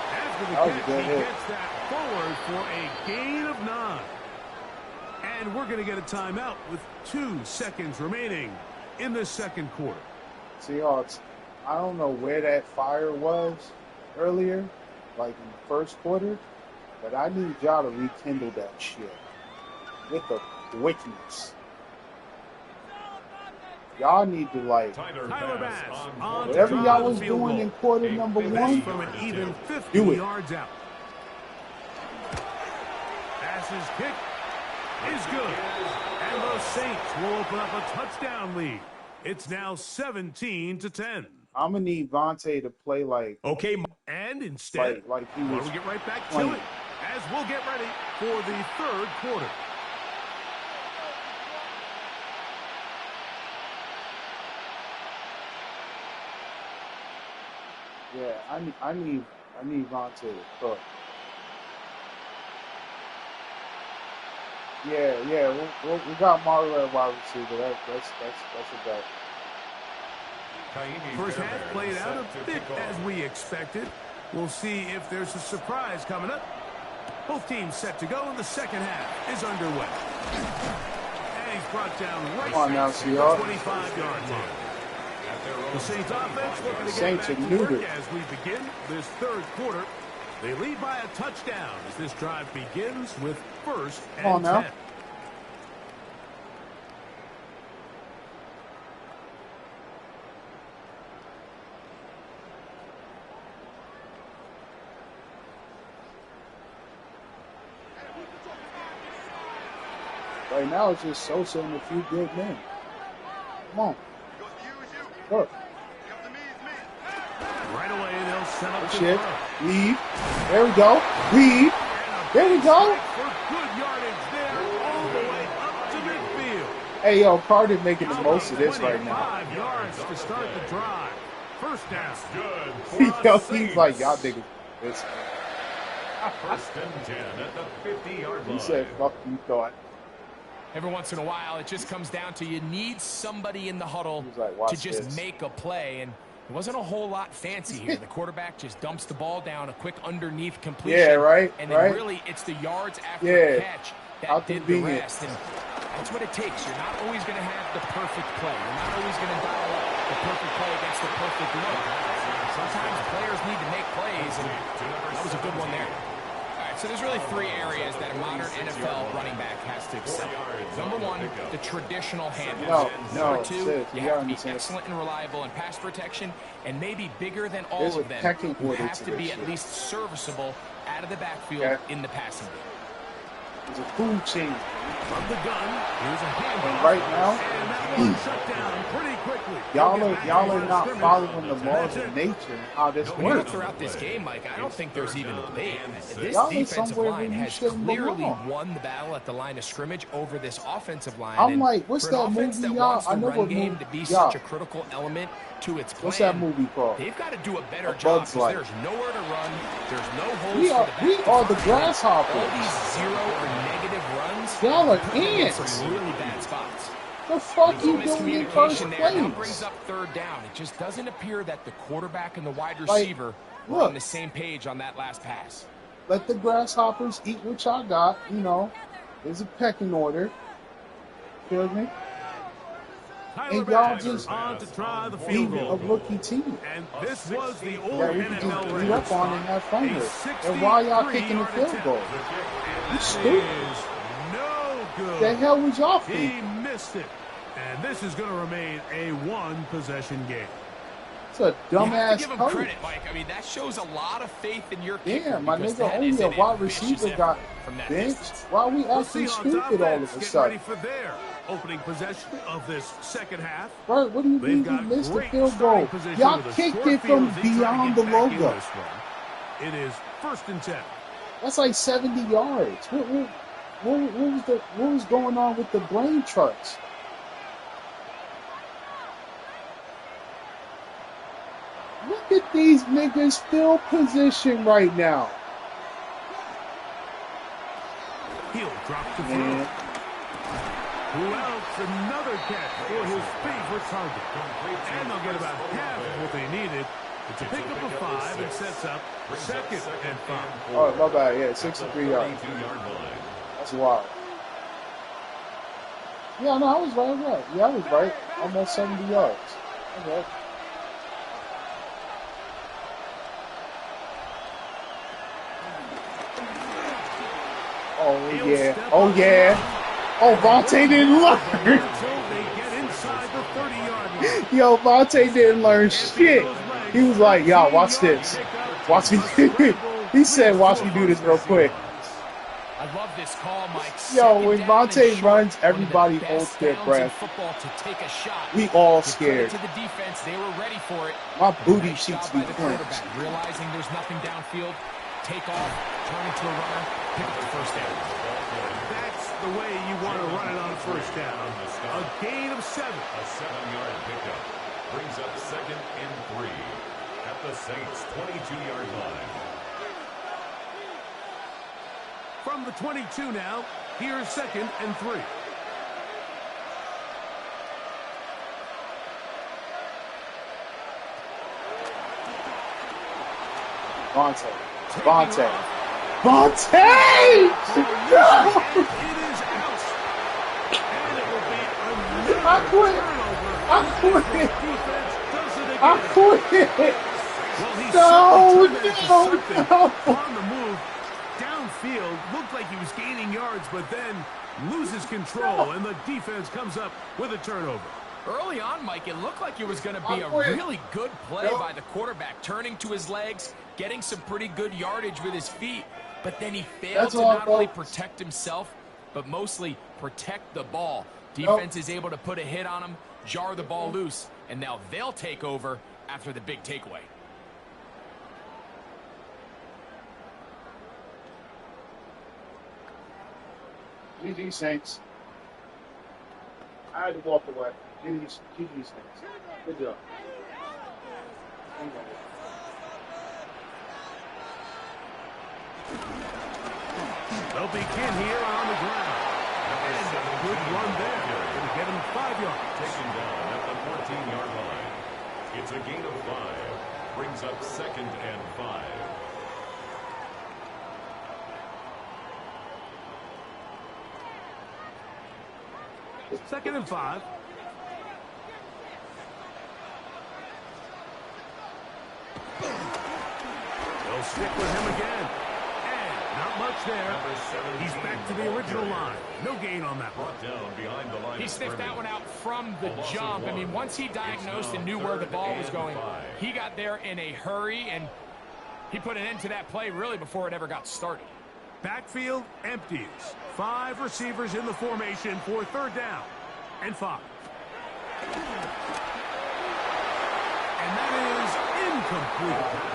After the catch, he gets that forward for a gain of 9. And we're going to get a timeout with 2 seconds remaining in the second quarter. Seahawks, I don't know where that fire was earlier, like in the first quarter, but I need y'all to rekindle that shit with the quickness. Y'all need to, like, whatever y'all was doing in quarter number 1, from an even 50 do it. yards out. Passes kick is good. And the Saints will open up a touchdown lead. It's now 17-10. I'm going to need Vontae to play like... Okay, and instead, like he was we'll get right back playing. to it as we'll get ready for the third quarter. Yeah, I need Vontae to cook. Yeah, we got Mario at wide receiver. That's a bet. First half played out a bit as we expected. We'll see if there's a surprise coming up. Both teams set to go, and the second half is underway. And he's brought down right now, to the 25-yard line. The Saints offense looking to get back to work as we begin this third quarter. They lead by a touchdown as this drive begins with first and 10. Right now, it's just Sosa and a few good men. Come on. Look. Right away, they'll set up the shit. Reed. There we go. Reed. There we go. For good yardage there, all the way up to midfield. Hey, yo, Carter making the most of this right now. 5 yards to start the drive. First down. Good. Yo, he's like, y'all niggas. This. First and 10 at the 50-yard line. He said, fuck you thought. Every once in a while, it just comes down to you need somebody in the huddle to just make a play. And it wasn't a whole lot fancy here. The quarterback just dumps the ball down, a quick underneath completion. Yeah, right. And then really it's the yards after the catch that did the rest. And that's what it takes. You're not always going to have the perfect play. You're not always going to dial up the perfect play against the perfect look. Sometimes players need to make plays, and that was a good one there. All right, so there's really three areas that a modern NFL running back has to excel. Number one, the traditional handoff. Number two, you have to be excellent and reliable in pass protection, and maybe bigger than all of them, you have to be at least serviceable out of the backfield in the passing game. There's a food chain. From the gun, here's a handoff. And right now, and that one shut down pretty quickly. Y'all are not following the laws of nature and how this works. Throughout this game, Mike, I don't think there's even a debate. This defensive line has clearly won the battle at the line of scrimmage over this offensive line. I'm like, what's that movie, y'all? I know what movie. To be such a critical element to its plan. What's that movie called? They've got to do a better job because there's nowhere to run. There's no holes we are the grasshoppers. All these zero or negative runs. Y'all are ants. Really bad spots. The fuck you doing in first place? Now brings up third down. It just doesn't appear that the quarterback and the wide receiver were on the same page on that last pass. Let the grasshoppers eat what y'all got. You know, there's a pecking order. Feel me? And y'all just on to try the field goal. A rookie team. And this was the old that we can just beat up on and have fun with. And why y'all kicking the field goal? You stupid. No good. The hell was y'all thinking? He missed it. And this is going to remain a one-possession game. It's a dumbass give him credit, Mike. I mean, that shows a lot of faith in your kicker. Yeah, my nigga, only a wide receiver got benched. Why are we acting stupid all of a sudden? Ready for their opening possession of this second half. Bro, what do you mean you missed the field goal? Y'all kicked it from beyond the logo. It is 1st and 10. That's like 70 yards. What was going on with the brain trucks? Look at these niggas field position right now. He'll drop to throw. Who else? Another catch for his favorite target. And they'll get about half of what they needed to pick up a 5 and sets up 2nd and 5. Oh, my bad. Yeah, 63 yards. That's wild. Yeah, no, I was right. Yeah, I was right. Almost 70 yards. Okay. Oh, yeah. Oh, yeah. Oh, Vontae didn't learn. Yo, Vontae didn't learn shit. He was like, y'all, watch this. Watch me. He said, watch me do this real quick. I love this call, Mike. Yo, when Vontae runs, everybody holds their breath. We all scared. To the defense, they were ready for it. My booty cheeks be clenched. Realizing there's nothing downfield, take off, turn into a runner, pick up the first down. That's the way you want to run it on first down. A gain of 7. A 7-yard pickup brings up 2nd and 3 at the Saints' 22-yard line. From the 22 now, here's 2nd and 3. Vontae! No! I quit! No! On the move, downfield, looked like he was gaining yards, but then loses control, and the defense comes up with a turnover. Early on, Mike, it looked like it was going to be a really good play by the quarterback, turning to his legs, getting some pretty good yardage with his feet, but then he failed to not only protect himself, but mostly protect the ball. Defense is able to put a hit on him, jar the ball loose, and now they'll take over after the big takeaway. GG Saints. I had to walk away. GG Saints. Good job. They'll begin here on the ground. And a good run there. Going to get him 5 yards. Taken down at the 14-yard line. It's a gain of 5. Brings up 2nd and 5. Second and 5. stick with him again. And not much there. He's back to the original line. No gain on that one. He sniffed that one out from the jump. I mean, once he diagnosed and knew where the ball was going, he got there in a hurry, and he put an end to that play really before it ever got started. Backfield empties. 5 receivers in the formation for 3rd down and 5. And that is incomplete.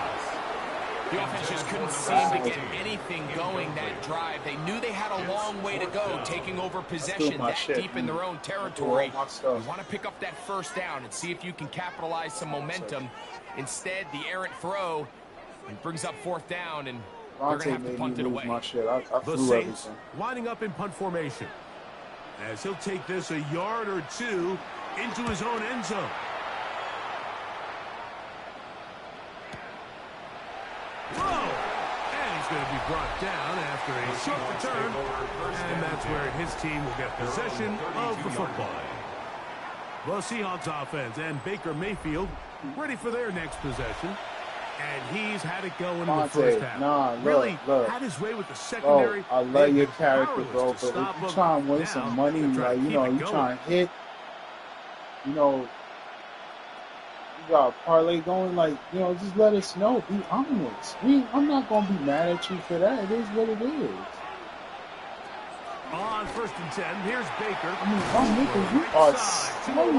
The offense just couldn't seem to get anything going that drive. They knew they had a long way to go, taking over possession that deep in their own territory. You want to pick up that 1st down and see if you can capitalize some momentum. Instead, the errant throw brings up 4th down, and they're going to have to punt it away. The Saints lining up in punt formation, as he'll take this a yard or 2 into his own end zone. Going to be brought down after a short return, and that's where his team will get possession of the football. The Seahawks offense and Baker Mayfield ready for their next possession, and he's had it going in the first half. Really had his way with the secondary. I love your character, bro, but if you trying to win some money, like, you know, you trying to hit, you know, you got a parlay going, like, you know, just let us know. Be honest. I'm not going to be mad at you for that. It is what it is. On 1st and 10, here's Baker. I mean, Nichols, you are slow.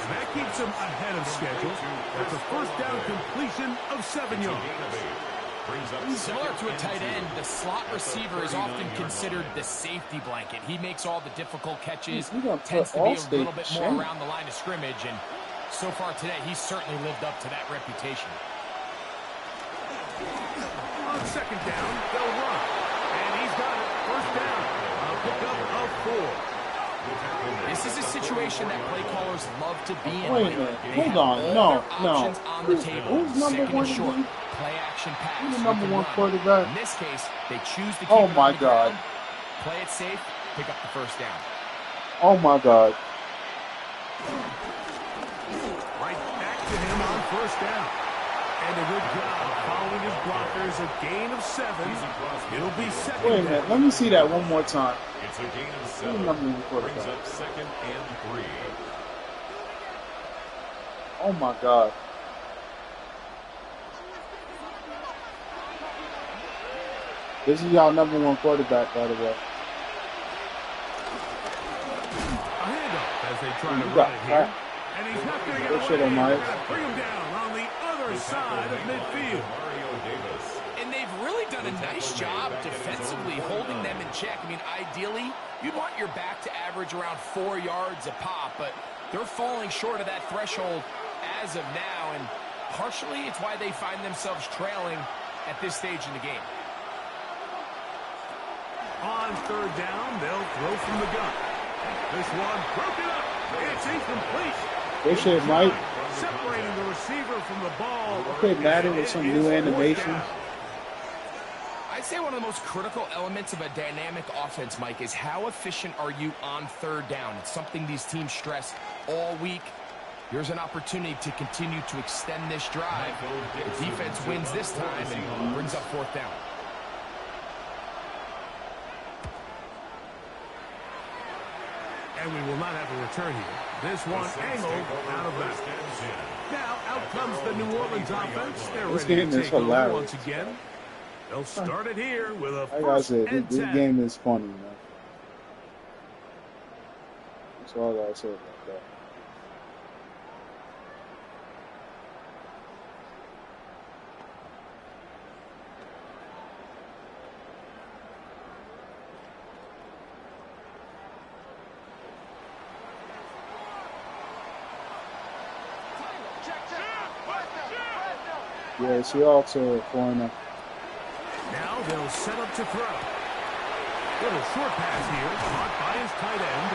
That keeps him ahead of schedule. That's a 1st down completion of 7 yards. Similar to a tight end, the slot receiver is often considered the safety blanket. He makes all the difficult catches, tends to be a little bit more around the line of scrimmage, and so far today, he's certainly lived up to that reputation. On 2nd down, they'll run. And he's got it. 1st down. A pickup of 4. This is a situation that play callers love to be in. Wait a minute. Hold on. No. On the table. Who's number 1 short? Play action pass. Who's the number 1 quarterback? In this case, they choose to keep Oh my God. Play it safe, pick up the 1st down. Oh my God. To him on 1st down. And a good job following his blockers. A gain of 7. It'll be 2nd. Wait a minute. Let me see that one more time. It's a gain of 7. Brings up 2nd and 3. Oh my God. This is y'all number 1 quarterback, by the way. A handoff as they try to run it here. And he's not going to get away. They're going to bring him down on the other side of midfield. And they've really done a nice job defensively holding them in check. I mean, ideally, you'd want your back to average around 4 yards a pop, but they're falling short of that threshold as of now, and partially it's why they find themselves trailing at this stage in the game. On 3rd down, they'll throw from the gun. This one broken up. It's incomplete. This shit, Mike. Separating the receiver from the ball. Okay, Madden with some new animation. I'd say one of the most critical elements of a dynamic offense, Mike, is how efficient are you on 3rd down. It's something these teams stress all week. Here's an opportunity to continue to extend this drive. The defense wins this time and brings up 4th down. And we will not have a return here. This one angled out of bounds. Now out comes the New Orleans offense. They're ready to take over once again. They'll start it here with a 1st and 10. This game is funny, man. That's all I gotta say about that. Yeah, Seahawks are 4-0. Now they'll set up to throw. Little short pass here, caught by his tight end.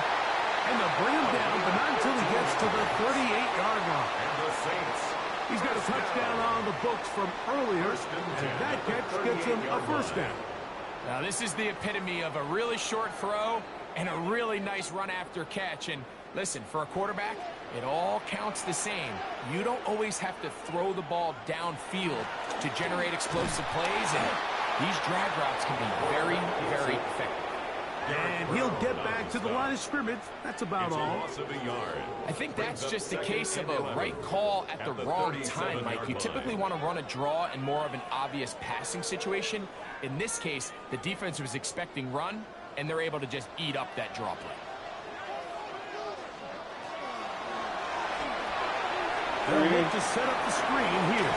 And they'll bring him down, but not until he gets to the 38-yard line. And the Saints. He's got a touchdown on the books from earlier, and that catch gets him a 1st down. Now this is the epitome of a really short throw and a really nice run after catch, and Listen, for a quarterback, it all counts the same. You don't always have to throw the ball downfield to generate explosive plays, and these drag routes can be very, very effective. And he'll get back to the line of scrimmage. That's about all. I think that's just a case of a right call at the wrong time, Mike. You typically want to run a draw in more of an obvious passing situation. In this case, the defense was expecting run, and they're able to just eat up that draw play. They'll look to set up the screen here.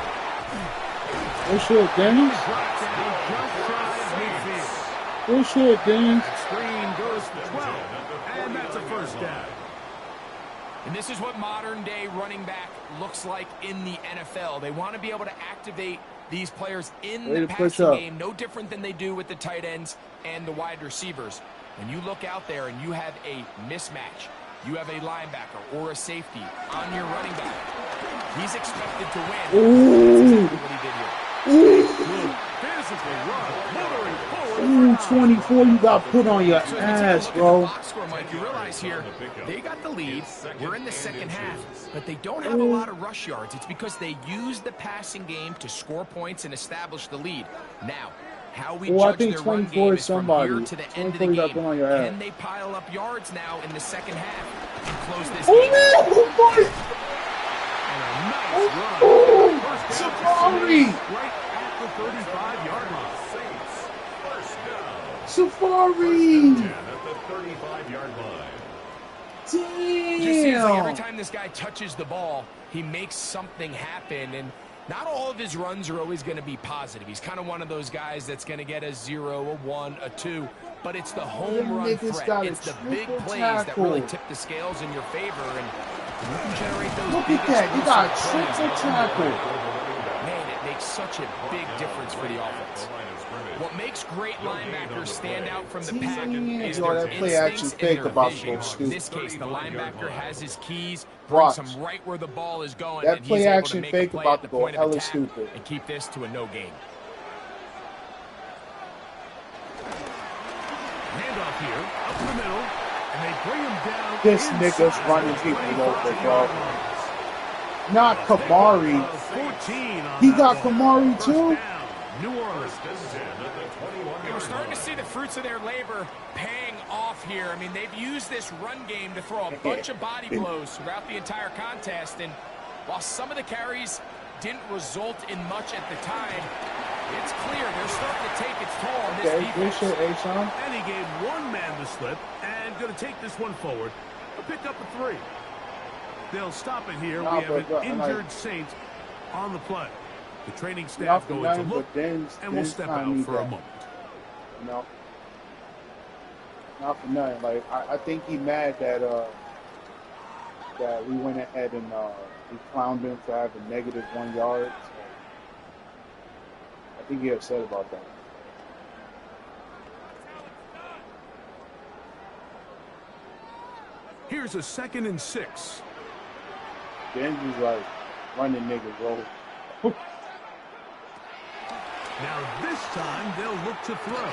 Good shit, Dennis. Good shit, Dennis. Screen goes for 12, and that's a first down. And this is what modern-day running back looks like in the NFL. They want to be able to activate these players in the passing game, no different than they do with the tight ends and the wide receivers. When you look out there and you have a mismatch, you have a linebacker or a safety on your running back, he's expected to win. Ooh. That's exactly what he did here. Ooh. 24, you got put on your ass, bro. Box score, Mike, you realize here, they got the lead. We're in the second half, but they don't have a lot of rush yards. It's because they use the passing game to score points and establish the lead. Now, how we judge their run game is from here to the end of the game. Can they pile up yards now in the second half and close this game? Oh, Safari! Right at the 35-yard line. Safari! At the 35-yard line. Damn! It just seems like every time this guy touches the ball, he makes something happen, and not all of his runs are always going to be positive. He's kind of one of those guys that's going to get a 0, a 1, a 2, but it's the home run threat. It's the big plays that really tip the scales in your favor, and you can generate those. Look at that. You got a triple tackle. Man, it makes such a big difference for the offense. What makes great linebackers stand out from the pack is their instincts and their vision. In this case, the linebacker has his keys, brings him right where the ball is going, that and play he's able action to make fake a play about at the to go point of hella attack stupid and keep this to a no gain. Handoff here, up the middle, and they bring him down. This nigga's running people over, bro. Not Kamari. He got Kamari too. New Orleans. We're starting to see the fruits of their labor paying off here. I mean, they've used this run game to throw a bunch of body blows throughout the entire contest, and while some of the carries didn't result in much at the time, it's clear they're starting to take its toll on this defense. And he gave one man the slip, and going to take this one forward. A pick up a 3. They'll stop it here. We have an injured Saint on the play. The training staff going to look, and we'll step out for a moment. No, not for nothing. Like I think he mad that that we went ahead and we clowned him for having -1 yard. So I think he's upset about that. Here's a 2nd and 6. Then he's like running niggas roll. Now this time they'll look to throw.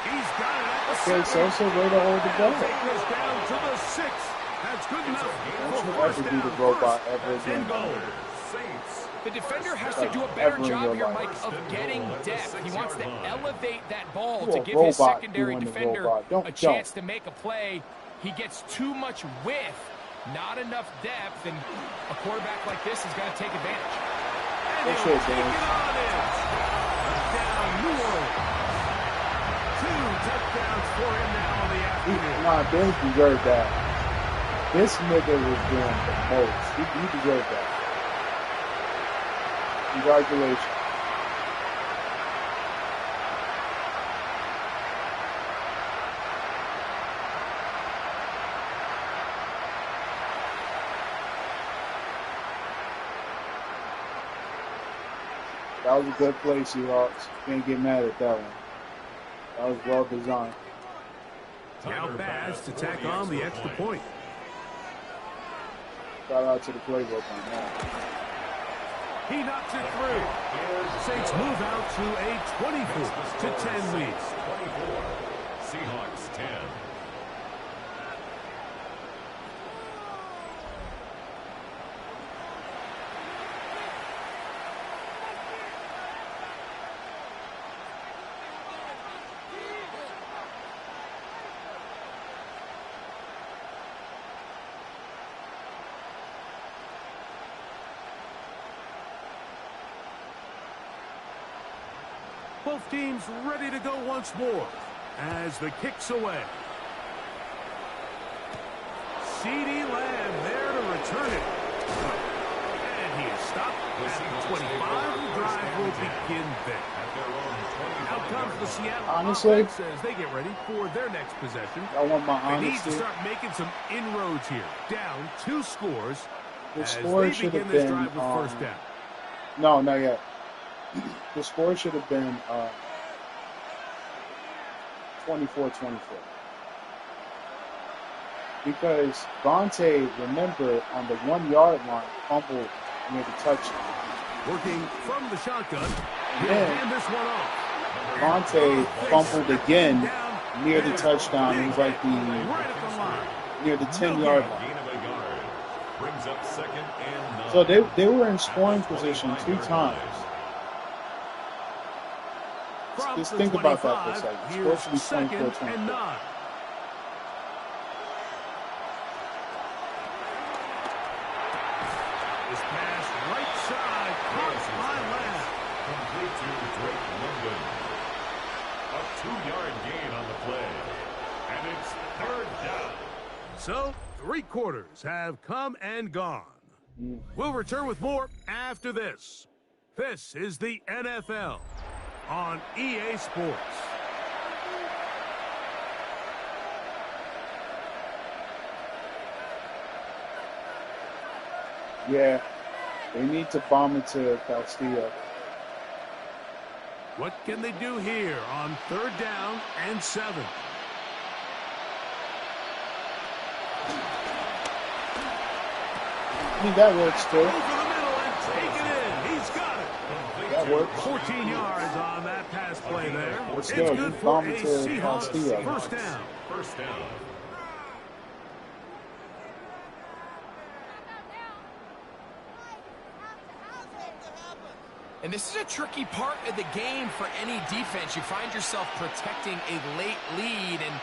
He's got it at the 7. So way to hold the ball. Take us down to the 6. That's good enough. Don't you ever be the robot ever again. The defender has to do a better job here, Mike, of getting depth. He wants to elevate that ball to give his secondary defender a chance to make a play. He gets too much width, not enough depth, and a quarterback like this is going to take advantage. And he'll take it on in. Touchdown, New Orleans. 2 touchdowns for him now on the afternoon. Nah, Bills deserve that. This nigga was doing the most. He deserved that. Congratulations. That was a good play, Seahawks. Can't get mad at that one. That was well designed. Now Baz to tack on the extra point. Shout out to the playbook on that. He knocks it through. Saints move out to a 24-10 lead. 24. Seahawks 10. Both teams ready to go once more as the kick's away. CeeDee Lamb there to return it. And he is stopped at 25. The drive will begin there. Out comes the Seattle offense as they get ready for their next possession. I want my They honesty. need to start making some inroads here. Down 2 scores. The as score they should begin have this been. drive with first down. No, not yet. The score should have been 24-24. Because Vontae, remember, on the 1-yard line, fumbled near the touchdown. Working from the shotgun. And He'll then hand this one off. Vontae fumbled again near the touchdown. It was like Right at the line. near the 10-yard line. Gain of a yard. Brings up 2nd and 9. So they were in scoring position 2 times. From Just the think about that for a 25, second. It's here's supposed to be 2nd 24-24. and 9. This pass right side, caught by Lamb. Complete to Drake London. A 2-yard gain on the play. And it's 3rd down. So, 3 quarters have come and gone. We'll return with more after this. This is the NFL on EA Sports. Yeah, they need to bomb it to Castillo. What can they do here on 3rd down and 7? I mean, that works too. Over the middle and take it in. He's got it. That works. 14 yards on that pass play there. But It's still, good you for bomb a it to Seahawks Castillo. first down. First down. And this is a tricky part of the game for any defense. You find yourself protecting a late lead, and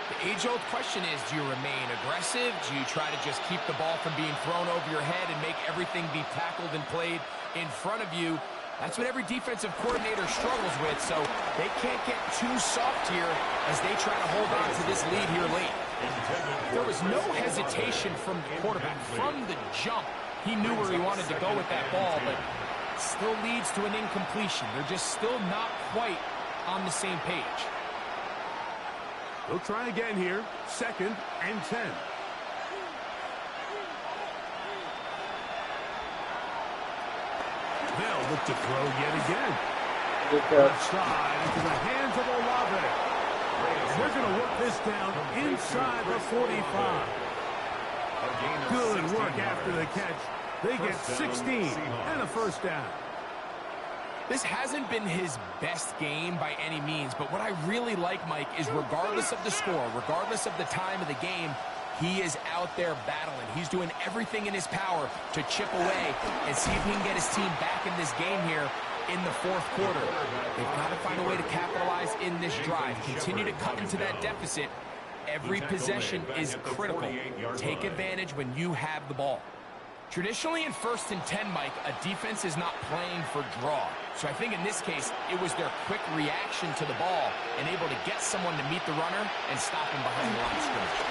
the age-old question is, do you remain aggressive? Do you try to just keep the ball from being thrown over your head and make everything be tackled and played in front of you? That's what every defensive coordinator struggles with, so they can't get too soft here as they try to hold on to this lead here late. There was no hesitation from the quarterback. From the jump, he knew where he wanted to go with that ball, but still leads to an incompletion. They're just still not quite on the same page. They'll try again here. 2nd and 10. They'll look to throw yet again. Good Left catch. side into the hands of Olave. And they're going to work this down inside the 45. Good work after the catch. They get 16 and a first down. This hasn't been his best game by any means, but what I really like, Mike, is regardless of the score, regardless of the time of the game, he is out there battling. He's doing everything in his power to chip away and see if he can get his team back in this game here in the 4th quarter. They've got to find a way to capitalize in this drive, continue to cut into that deficit. Every possession is critical. Take advantage when you have the ball. Traditionally in 1st and 10, Mike, a defense is not playing for draw. So I think in this case, it was their quick reaction to the ball and able to get someone to meet the runner and stop him behind the line of scrimmage.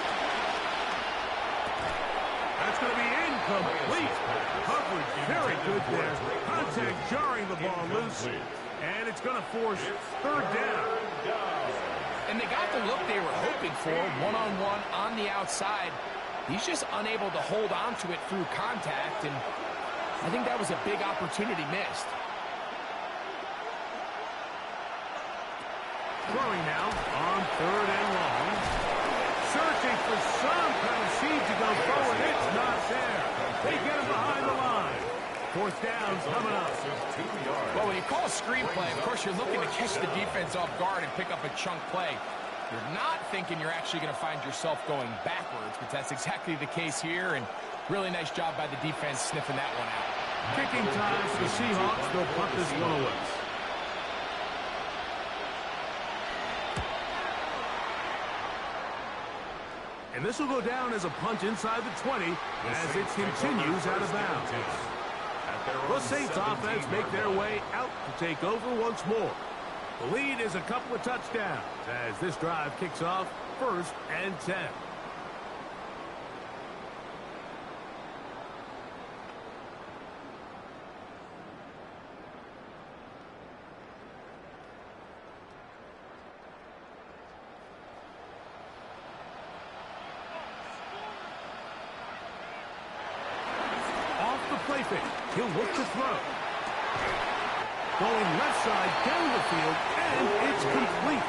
That's going to be incomplete. Coverage very good there. Contact jarring the ball loose. And it's going to force 3rd down. And they got the look they were hoping for, one-on-one on the outside. He's just unable to hold on to it through contact, and I think that was a big opportunity missed. Throwing now on 3rd and long. Searching for some kind of seed to go forward. It's not there. They get him behind the line. 4th down's coming up. Well, when you call a screen play, of course, you're looking to catch the defense off guard and pick up a chunk play. You're not thinking you're actually going to find yourself going backwards, but that's exactly the case here, and really nice job by the defense sniffing that one out. Kicking time for the Seahawks. They'll punt this one away. And this will go down as a punt inside the 20 as it continues out of bounds. The Saints offense make their way out to take over once more. The lead is a couple of touchdowns as this drive kicks off 1st and 10. Off the play fake, he'll look to throw. Going left side down the field, and it's complete.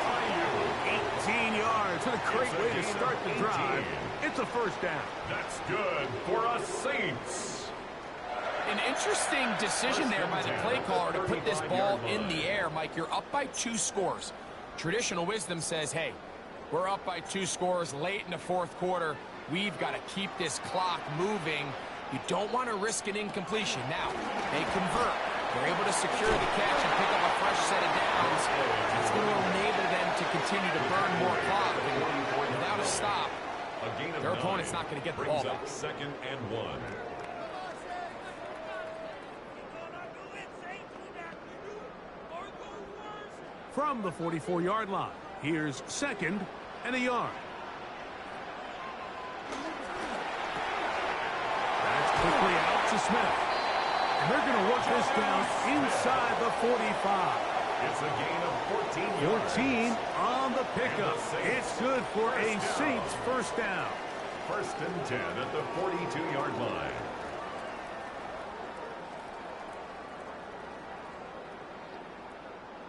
18 yards. What a great way to start the drive. It's a first down. That's good for us Saints. An interesting decision there by the play caller to put this ball in the air. Mike, you're up by 2 scores. Traditional wisdom says, hey, we're up by 2 scores late in the 4th quarter. We've got to keep this clock moving. You don't want to risk an incompletion. Now, they convert. They're able to secure the catch and pick up a fresh set of downs. That's going to enable them to continue to burn more clock. And without a stop, their opponent's not going to get the ball back. 2nd and 1. From the 44-yard line, here's 2nd and a yard. That's quickly out to Smith. And they're going to work this down inside the 45. It's a gain of 14 yards. 14 on the pickup. It's good for a Saints first down. 1st and 10 at the 42-yard line.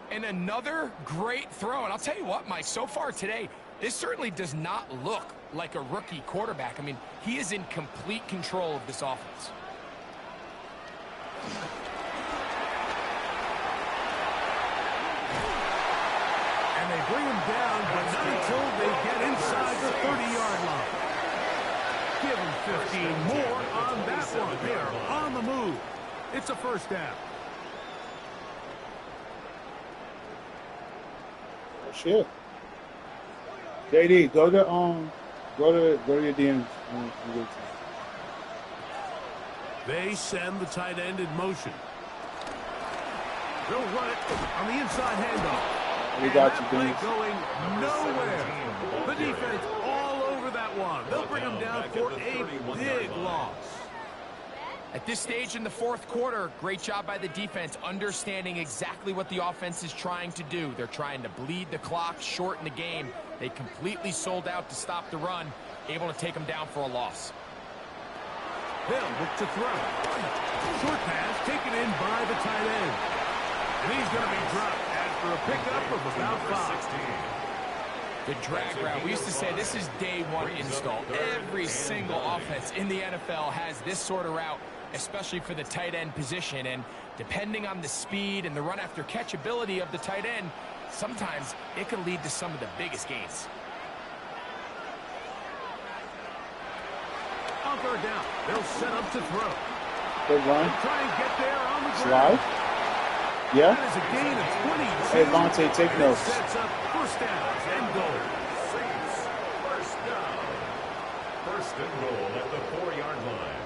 And another great throw. And I'll tell you what, Mike, so far today, this certainly does not look like a rookie quarterback. I mean, he is in complete control of this offense. And they bring him down, but not until they get inside the 30-yard line. Give him 15 more on that one. They're on the move. It's a first down. Oh, shit. JD, go to your DMs. They send the tight end in motion. They'll run it on the inside handoff. We got you, play dude. going nowhere. The defense all over that one. They'll bring them down for a big loss. At this stage in the 4th quarter, great job by the defense, understanding exactly what the offense is trying to do. They're trying to bleed the clock, shorten the game. They completely sold out to stop the run, able to take them down for a loss. They'll look to throw. Short pass taken in by the tight end. And he's going to be dropped after a pickup of about 5. The drag route. We used to say this is day 1 install. Every single offense in the NFL has this sort of route, especially for the tight end position. And depending on the speed and the run after catch ability of the tight end, sometimes it can lead to some of the biggest gains. On 3rd down, they'll set up to throw. Good run. Try and get there on the Slide. ground. Yeah. That is a gain of 22. Hey, Vontae, take notes. Sets up first downs and goal. Saints first down. 1st and goal at the 4-yard line.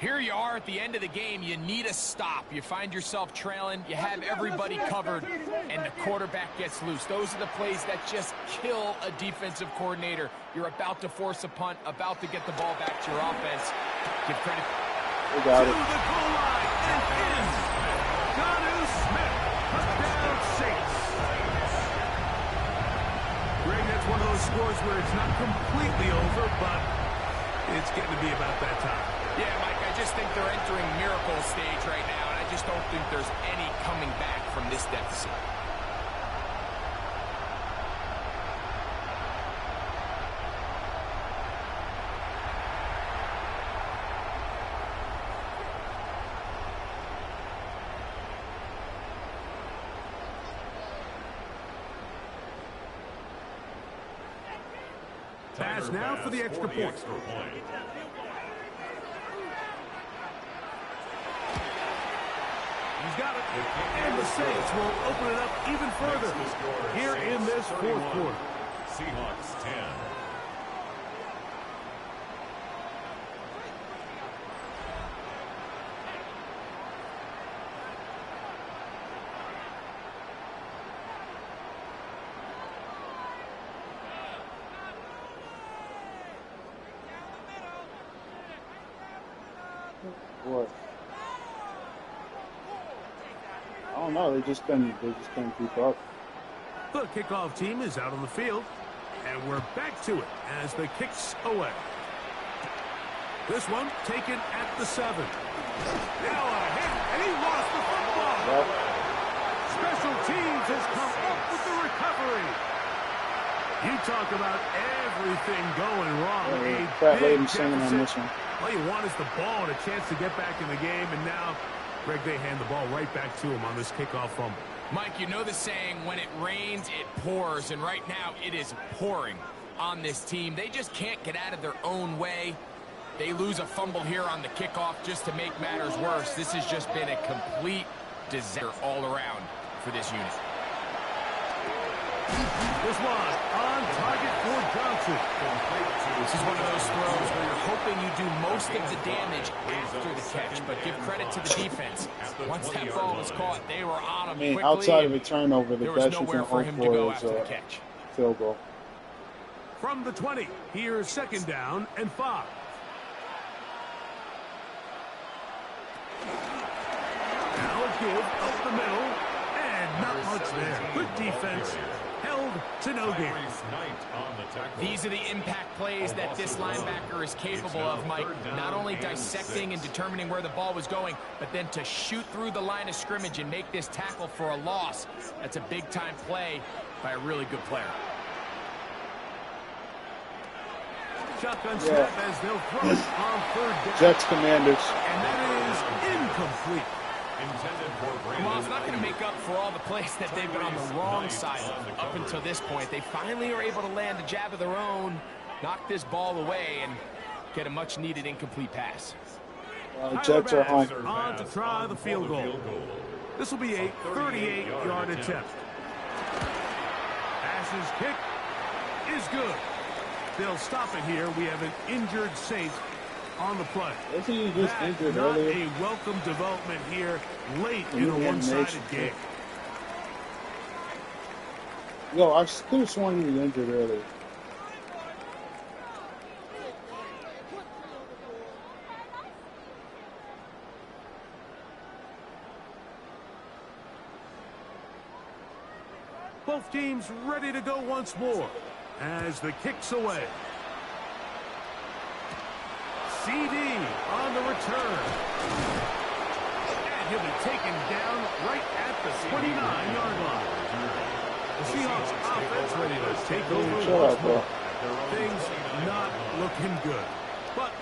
Here you are at the end of the game. You need a stop. You find yourself trailing. You have everybody covered, and the quarterback gets loose. Those are the plays that just kill a defensive coordinator. You're about to force a punt, about to get the ball back to your offense. Give credit. We got it. To the goal line and in. Jonnu Smith. Touchdown Saints. Greg, that's one of those scores where it's not completely over, but it's getting to be about that time. Yeah, Mike, I just think they're entering miracle stage right now, and I just don't think there's any coming back from this deficit. Pass now for the extra point. He's got it. And the Saints will open it up even further here in this fourth quarter. Seahawks 10. What? I don't know. They just couldn't keep up. The kickoff team is out on the field, and we're back to it as the kick's away. This one taken at the 7. Now a hit, and he lost the football. Yep. Special teams has come up with the recovery. You talk about everything going wrong. Fat lady singing on this one. All you want is the ball and a chance to get back in the game, and now Greg, they hand the ball right back to him on this kickoff fumble. Mike, you know the saying, when it rains, it pours, and right now it is pouring on this team. They just can't get out of their own way. They lose a fumble here on the kickoff just to make matters worse. This has just been a complete disaster all around for this unit. This one on target for Johnson. This is one of those throws where you're hoping you do most of the damage after the catch, but give credit to the defense. Once that ball was caught, they were on him quickly. Outside of a turnover, the best you can hope for is a field goal. From the 20, here's 2nd down and 5. Now a give up the middle, and not much there. Good defense. Held to no gain. These are the impact plays that this linebacker is capable of, Mike. Not only dissecting and determining where the ball was going, but then to shoot through the line of scrimmage and make this tackle for a loss. That's a big-time play by a really good player. Shotgun snap as they'll throw it on 3rd down. Jets Commanders. And that is incomplete. Well, it's not going to make up for all the plays that they've been on the wrong side of up until this point. They finally are able to land a jab of their own, knock this ball away, and get a much-needed incomplete pass. Jets are home. On to try the field goal. This will be a 38-yard attempt. Ash's kick is good. They'll stop it here. We have an injured Saint on the play. Isn't he just injured not earlier? A welcome development here late in a one-sided game. Yo, I could have sworn he was injured earlier. Both teams ready to go once more as the kick's away. CD on the return. And he'll be taken down right at the 29-yard line. The Seahawks offense ready to take over once more. Things not looking good. But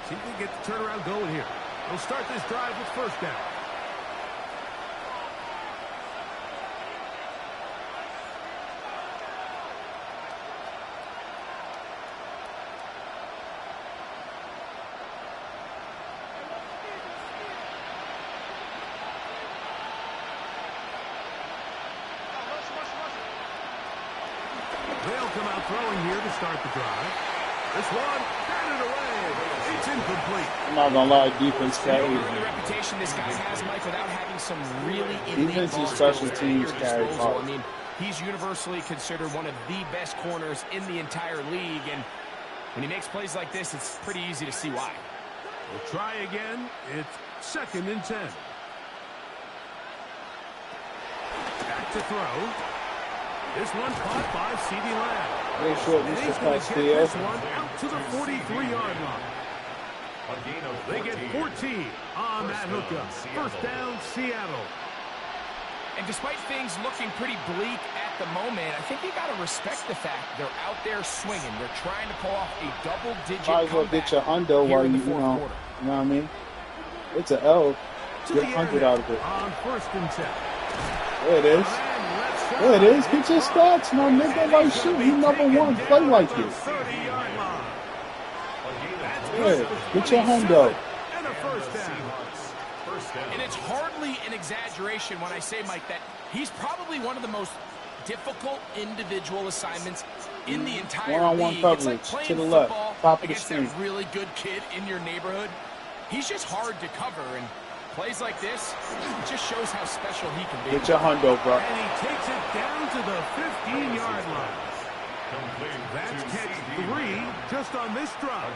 see if they get the turnaround going here. They'll start this drive with 1st down. They'll come out throwing here to start the drive. This one, batted away. It's incomplete. I'm not going to lie, defense carries. The reputation this guy has, Mike, without having some really defense and special teams carry hard. I mean, he's universally considered one of the best corners in the entire league, and when he makes plays like this, it's pretty easy to see why. We'll try again. It's 2nd and 10. Back to throw. This one caught by C.D. Lamb. Very short, And he's Mr. going to get this Castillo. one out to the 43-yard line. They get 14 on that hookup. 1st down, Seattle. And despite things looking pretty bleak at the moment, I think you got to respect the fact they're out there swinging. They're trying to pull off a double-digit Might as well get your hundo while you know what I mean? It's an L. Get 100 out of it. On 1st and 10. There it is. There it is. Get your stats, my nigga. Like shit, you number one. Play like this. 30-yard line. Yeah, get your hundo. And a 1st down. And it's hardly an exaggeration when I say, Mike, that he's probably one of the most difficult individual assignments in the entire one-on-one league. coverage it's like playing to the left, football top of the against screen. a really good kid in your neighborhood. He's just hard to cover, and plays like this just shows how special he can be. Get your hundo, bro. And he takes it down to the 15-yard line. That's catch 3 just on this drive.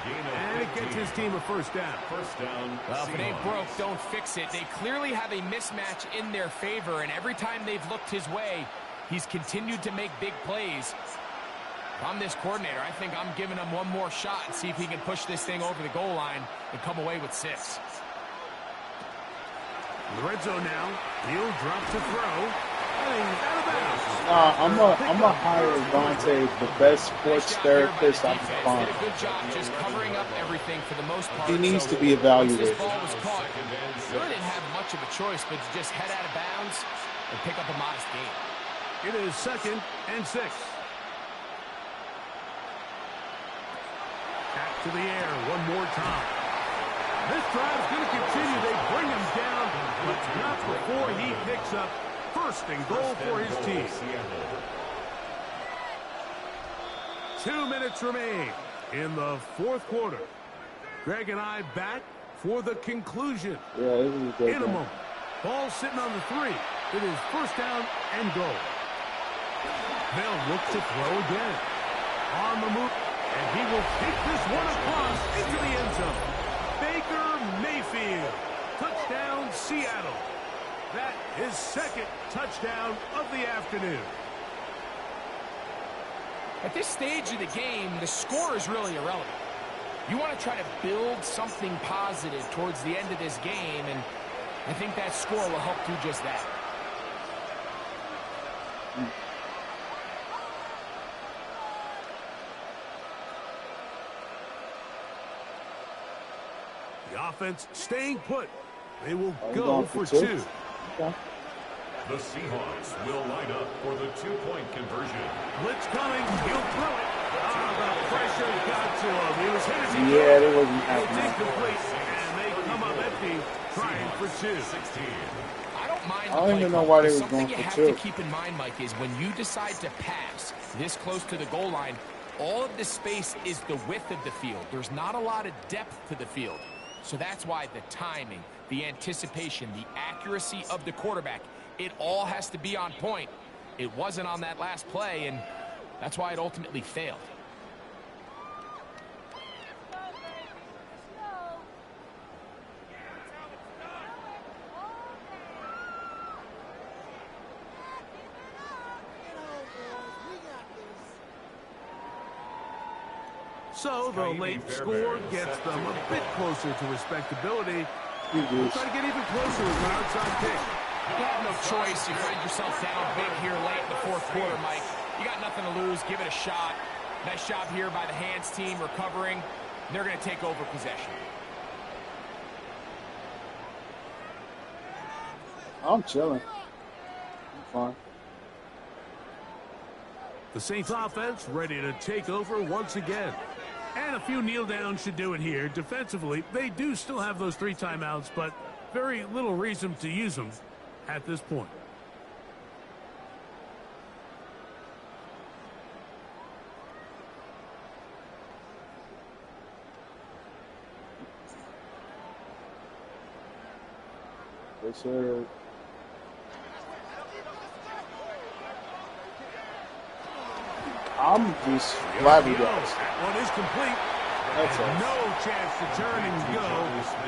And it gets his team a first down. Well, if it ain't broke, don't fix it. They clearly have a mismatch in their favor, and every time they've looked his way, he's continued to make big plays. If I'm this coordinator, I think I'm giving him one more shot and see if he can push this thing over the goal line and come away with 6. In the red zone now. He'll drop to throw. Heading out of bounds. I'm a hire Vontae, the best sports therapist I can find. Did a good job just covering up everything for the most part. He needs so to be evaluated. Once this ball was caught, really didn't have much of a choice but to just head out of bounds and pick up a modest gain. It is 2nd and 6. Back to the air one more time. This drive's going to continue. They bring him down, but not before he picks up 1st and goal for his team. 2 minutes remain in the 4th quarter. Greg and I back for the conclusion. Yeah, this is a good in a moment. Ball sitting on the 3. It is 1st down and goal. They'll look to throw again. On the move, and he will take this one across into the end zone. Baker Mayfield. Touchdown, Seattle. That is 2nd touchdown of the afternoon. At this stage of the game, the score is really irrelevant. You want to try to build something positive towards the end of this game, and I think that score will help do just that. The offense staying put. They will go for 2. Okay. The Seahawks will line up for the 2-point conversion. Blitz coming. He'll throw it. The pressure got to him. He was hit as he Yeah, they wasn't It's happening. incomplete, and they come up empty, trying for 2. 16. I don't mind. I don't even know why they was something going you for have 2. to keep in mind, Mike, is when you decide to pass this close to the goal line, all of the space is the width of the field. There's not a lot of depth to the field. So that's why the timing, the anticipation, the accuracy of the quarterback, it all has to be on point. It wasn't on that last play, and that's why it ultimately failed. So the late score gets them a bit closer to respectability. We'll try to get even closer with an outside kick. You have no choice. You find yourself down big here late in the 4th quarter, Mike. You got nothing to lose. Give it a shot. Nice job here by the hands team recovering. They're going to take over possession. I'm chilling. I'm fine. The Saints offense ready to take over once again. And a few kneel downs should do it here. Defensively, they do still have those 3 timeouts, but very little reason to use them at this point. Yes, sir. I'm just flabbergasted. That one is complete. That's And it. no chance to turn and go.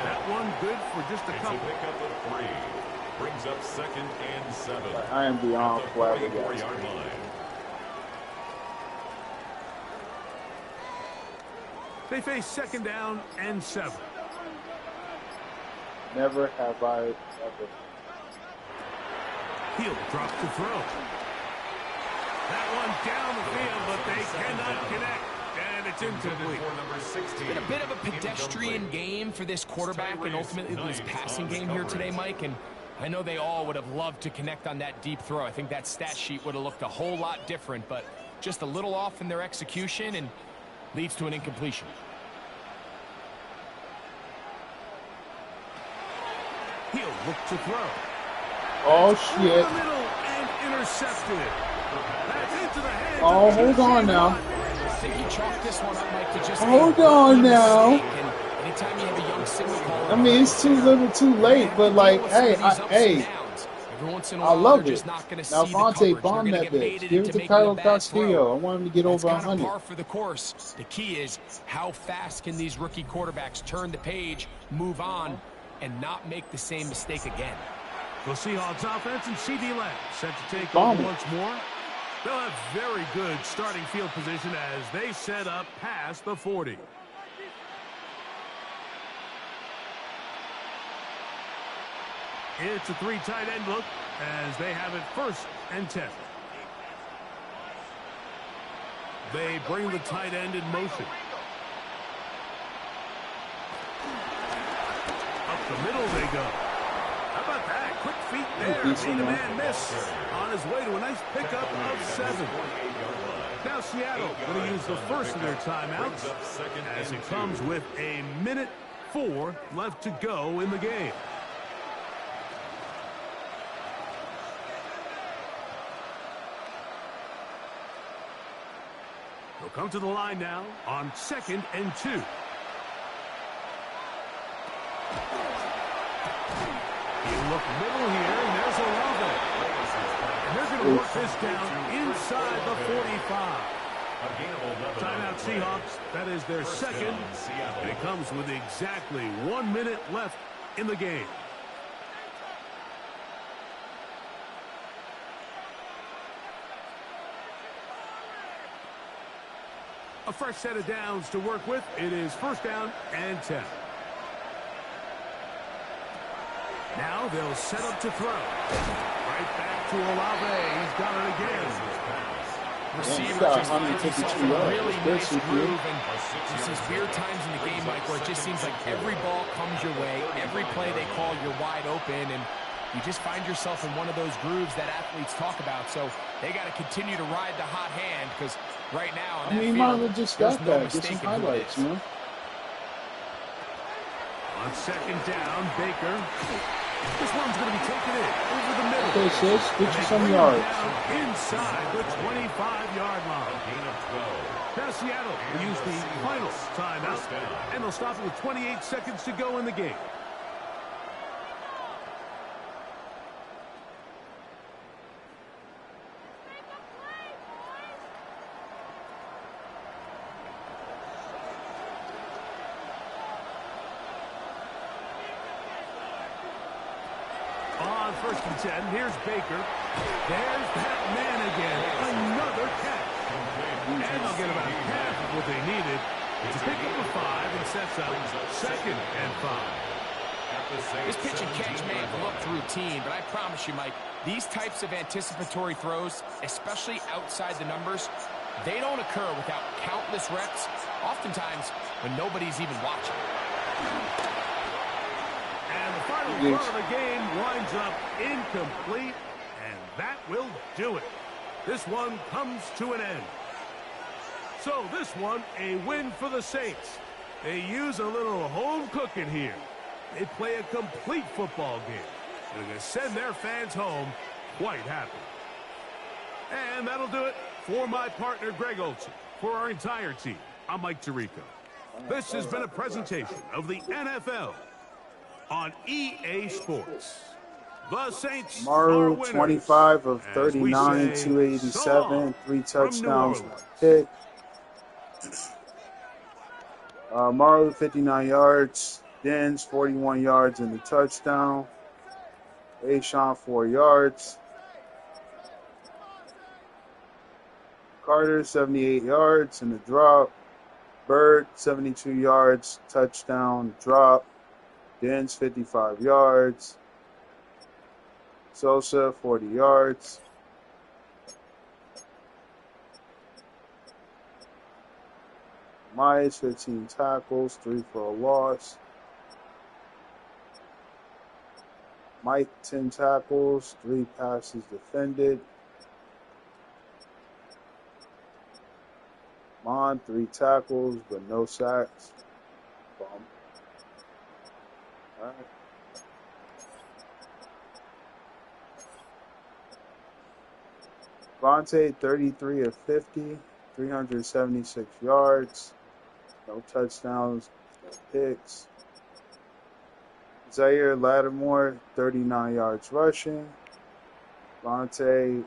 That one good for just a It's a couple. pickup of 3. Brings up 2nd and 7. I am beyond At the flabbergasted. 44-yard line. They face 2nd down and 7. Never have I ever. He'll drop to throw. That one down the field, but they cannot connect. And it's incomplete. It's been a bit of a pedestrian game for this quarterback and ultimately this passing game here today, Mike. And I know they all would have loved to connect on that deep throw. I think that stat sheet would have looked a whole lot different, but just a little off in their execution and leads to an incompletion. He'll look to throw. Oh, Over shit. the middle and intercepted. That's into the hands Oh, of hold on TJ now. Watt. I think he chalked this one up, Mike, to just Hold a on rookie now. mistake. And anytime you have a young signal caller, I mean, it's too little, too late. But like, hey, every once in a I while, love they're it. just not going to Now see the Vontae coverage. bomb They're that going to get bitch. baited Give it into to making a Kyle bad throw. Castillo. I want him to get That's over kind of 100. par for the course. The key is how fast can these rookie quarterbacks turn the page, move on, and not make the same mistake again. The Seahawks offense and CD Lamb set to take Bomb over it. once more. They'll have very good starting field position as they set up past the 40. It's a 3 tight end look as they have it 1st and 10. They bring the tight end in motion. Up the middle they go. How about that? Quick feet there. Made a man miss. On his way to a nice pickup of 7. Now Seattle going to use the first of their timeouts as it comes with a minute 4 left to go in the game. They'll come to the line now on 2nd and 2. He'll look middle here, and there's Olave. And they're going to work this down inside the 45. Timeout Seahawks. That is their 2nd. And it comes with exactly 1 minute left in the game. A fresh set of downs to work with. It is 1st down and 10. Now they'll set up to throw. Right back to Olave. He's got it again. Receiver just finds himself in a really nice groove, and there's these weird times in the game, Mike, where it just seems like every ball comes your way, every play they call, you're wide open, and you just find yourself in one of those grooves that athletes talk about. So they got to continue to ride the hot hand, because right now on that field, just there's got no that. Get some mistaking who it highlights, is. you know? On 2nd down, Baker. This one's going to be taken in over the middle. Okay, sis, get you some Bring him yards. down inside the 25-yard line. Now Seattle will use the final timeout, and they'll stop it with 28 seconds to go in the game. On 1st and 10, here's Baker. There's that man again. Another catch. And they'll get about half of what they needed. It's a pickup of 5 and sets up 2nd and 5. This pitch and catch may have looked routine, but I promise you, Mike, these types of anticipatory throws, especially outside the numbers, they don't occur without countless reps, oftentimes when nobody's even watching. And the final throw of the game winds up incomplete, and that will do it. This one comes to an end. So this one, a win for the Saints. They use a little home cooking here. They play a complete football game. They're going to send their fans home quite happy. And that'll do it for my partner, Greg Olson. For our entire team, I'm Mike Tirico. This has been a presentation of the NFL on EA Sports. The Saints are winners. 25 of 39, 287, 3 touchdowns, 1 pick. Maru, 59 yards. Dens, 41 yards in the touchdown. Ashawn, 4 yards. Carter, 78 yards in the drop. Bird, 72 yards, touchdown, drop. Dens, 55 yards. Sosa, 40 yards. Myers, 15 tackles, 3 for a loss. Mike, 10 tackles, 3 passes defended. Mon, 3 tackles, but no sacks. All right. Vontae, 33 of 50, 376 yards, no touchdowns, no picks. Zaire Lattimore, 39 yards rushing. Vontae,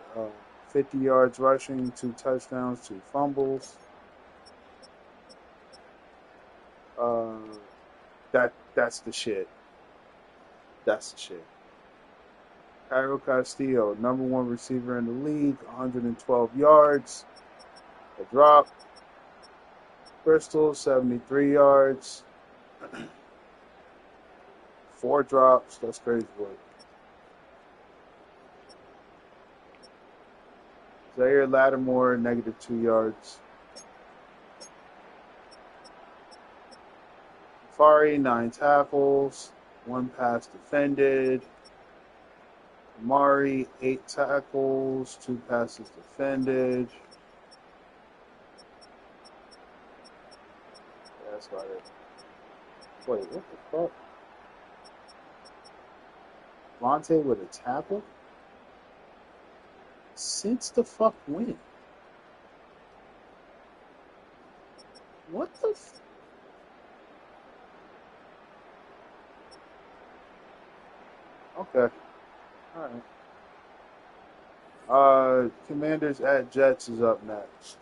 50 yards rushing, 2 touchdowns, 2 fumbles. That's the shit. That's the shit. Cairo Castillo, number 1 receiver in the league, 112 yards, a drop. Bristol, 73 yards, 4 drops. That's crazy work. Zaire Lattimore, negative 2 yards. Fari, 9 tackles, 1 pass defended. Amari, 8 tackles, 2 passes defended. Yeah, that's about it. Wait, what the fuck? Vontae with a tackle? Since the fuck when? What the f... Okay. Alright. Commanders at Jets is up next.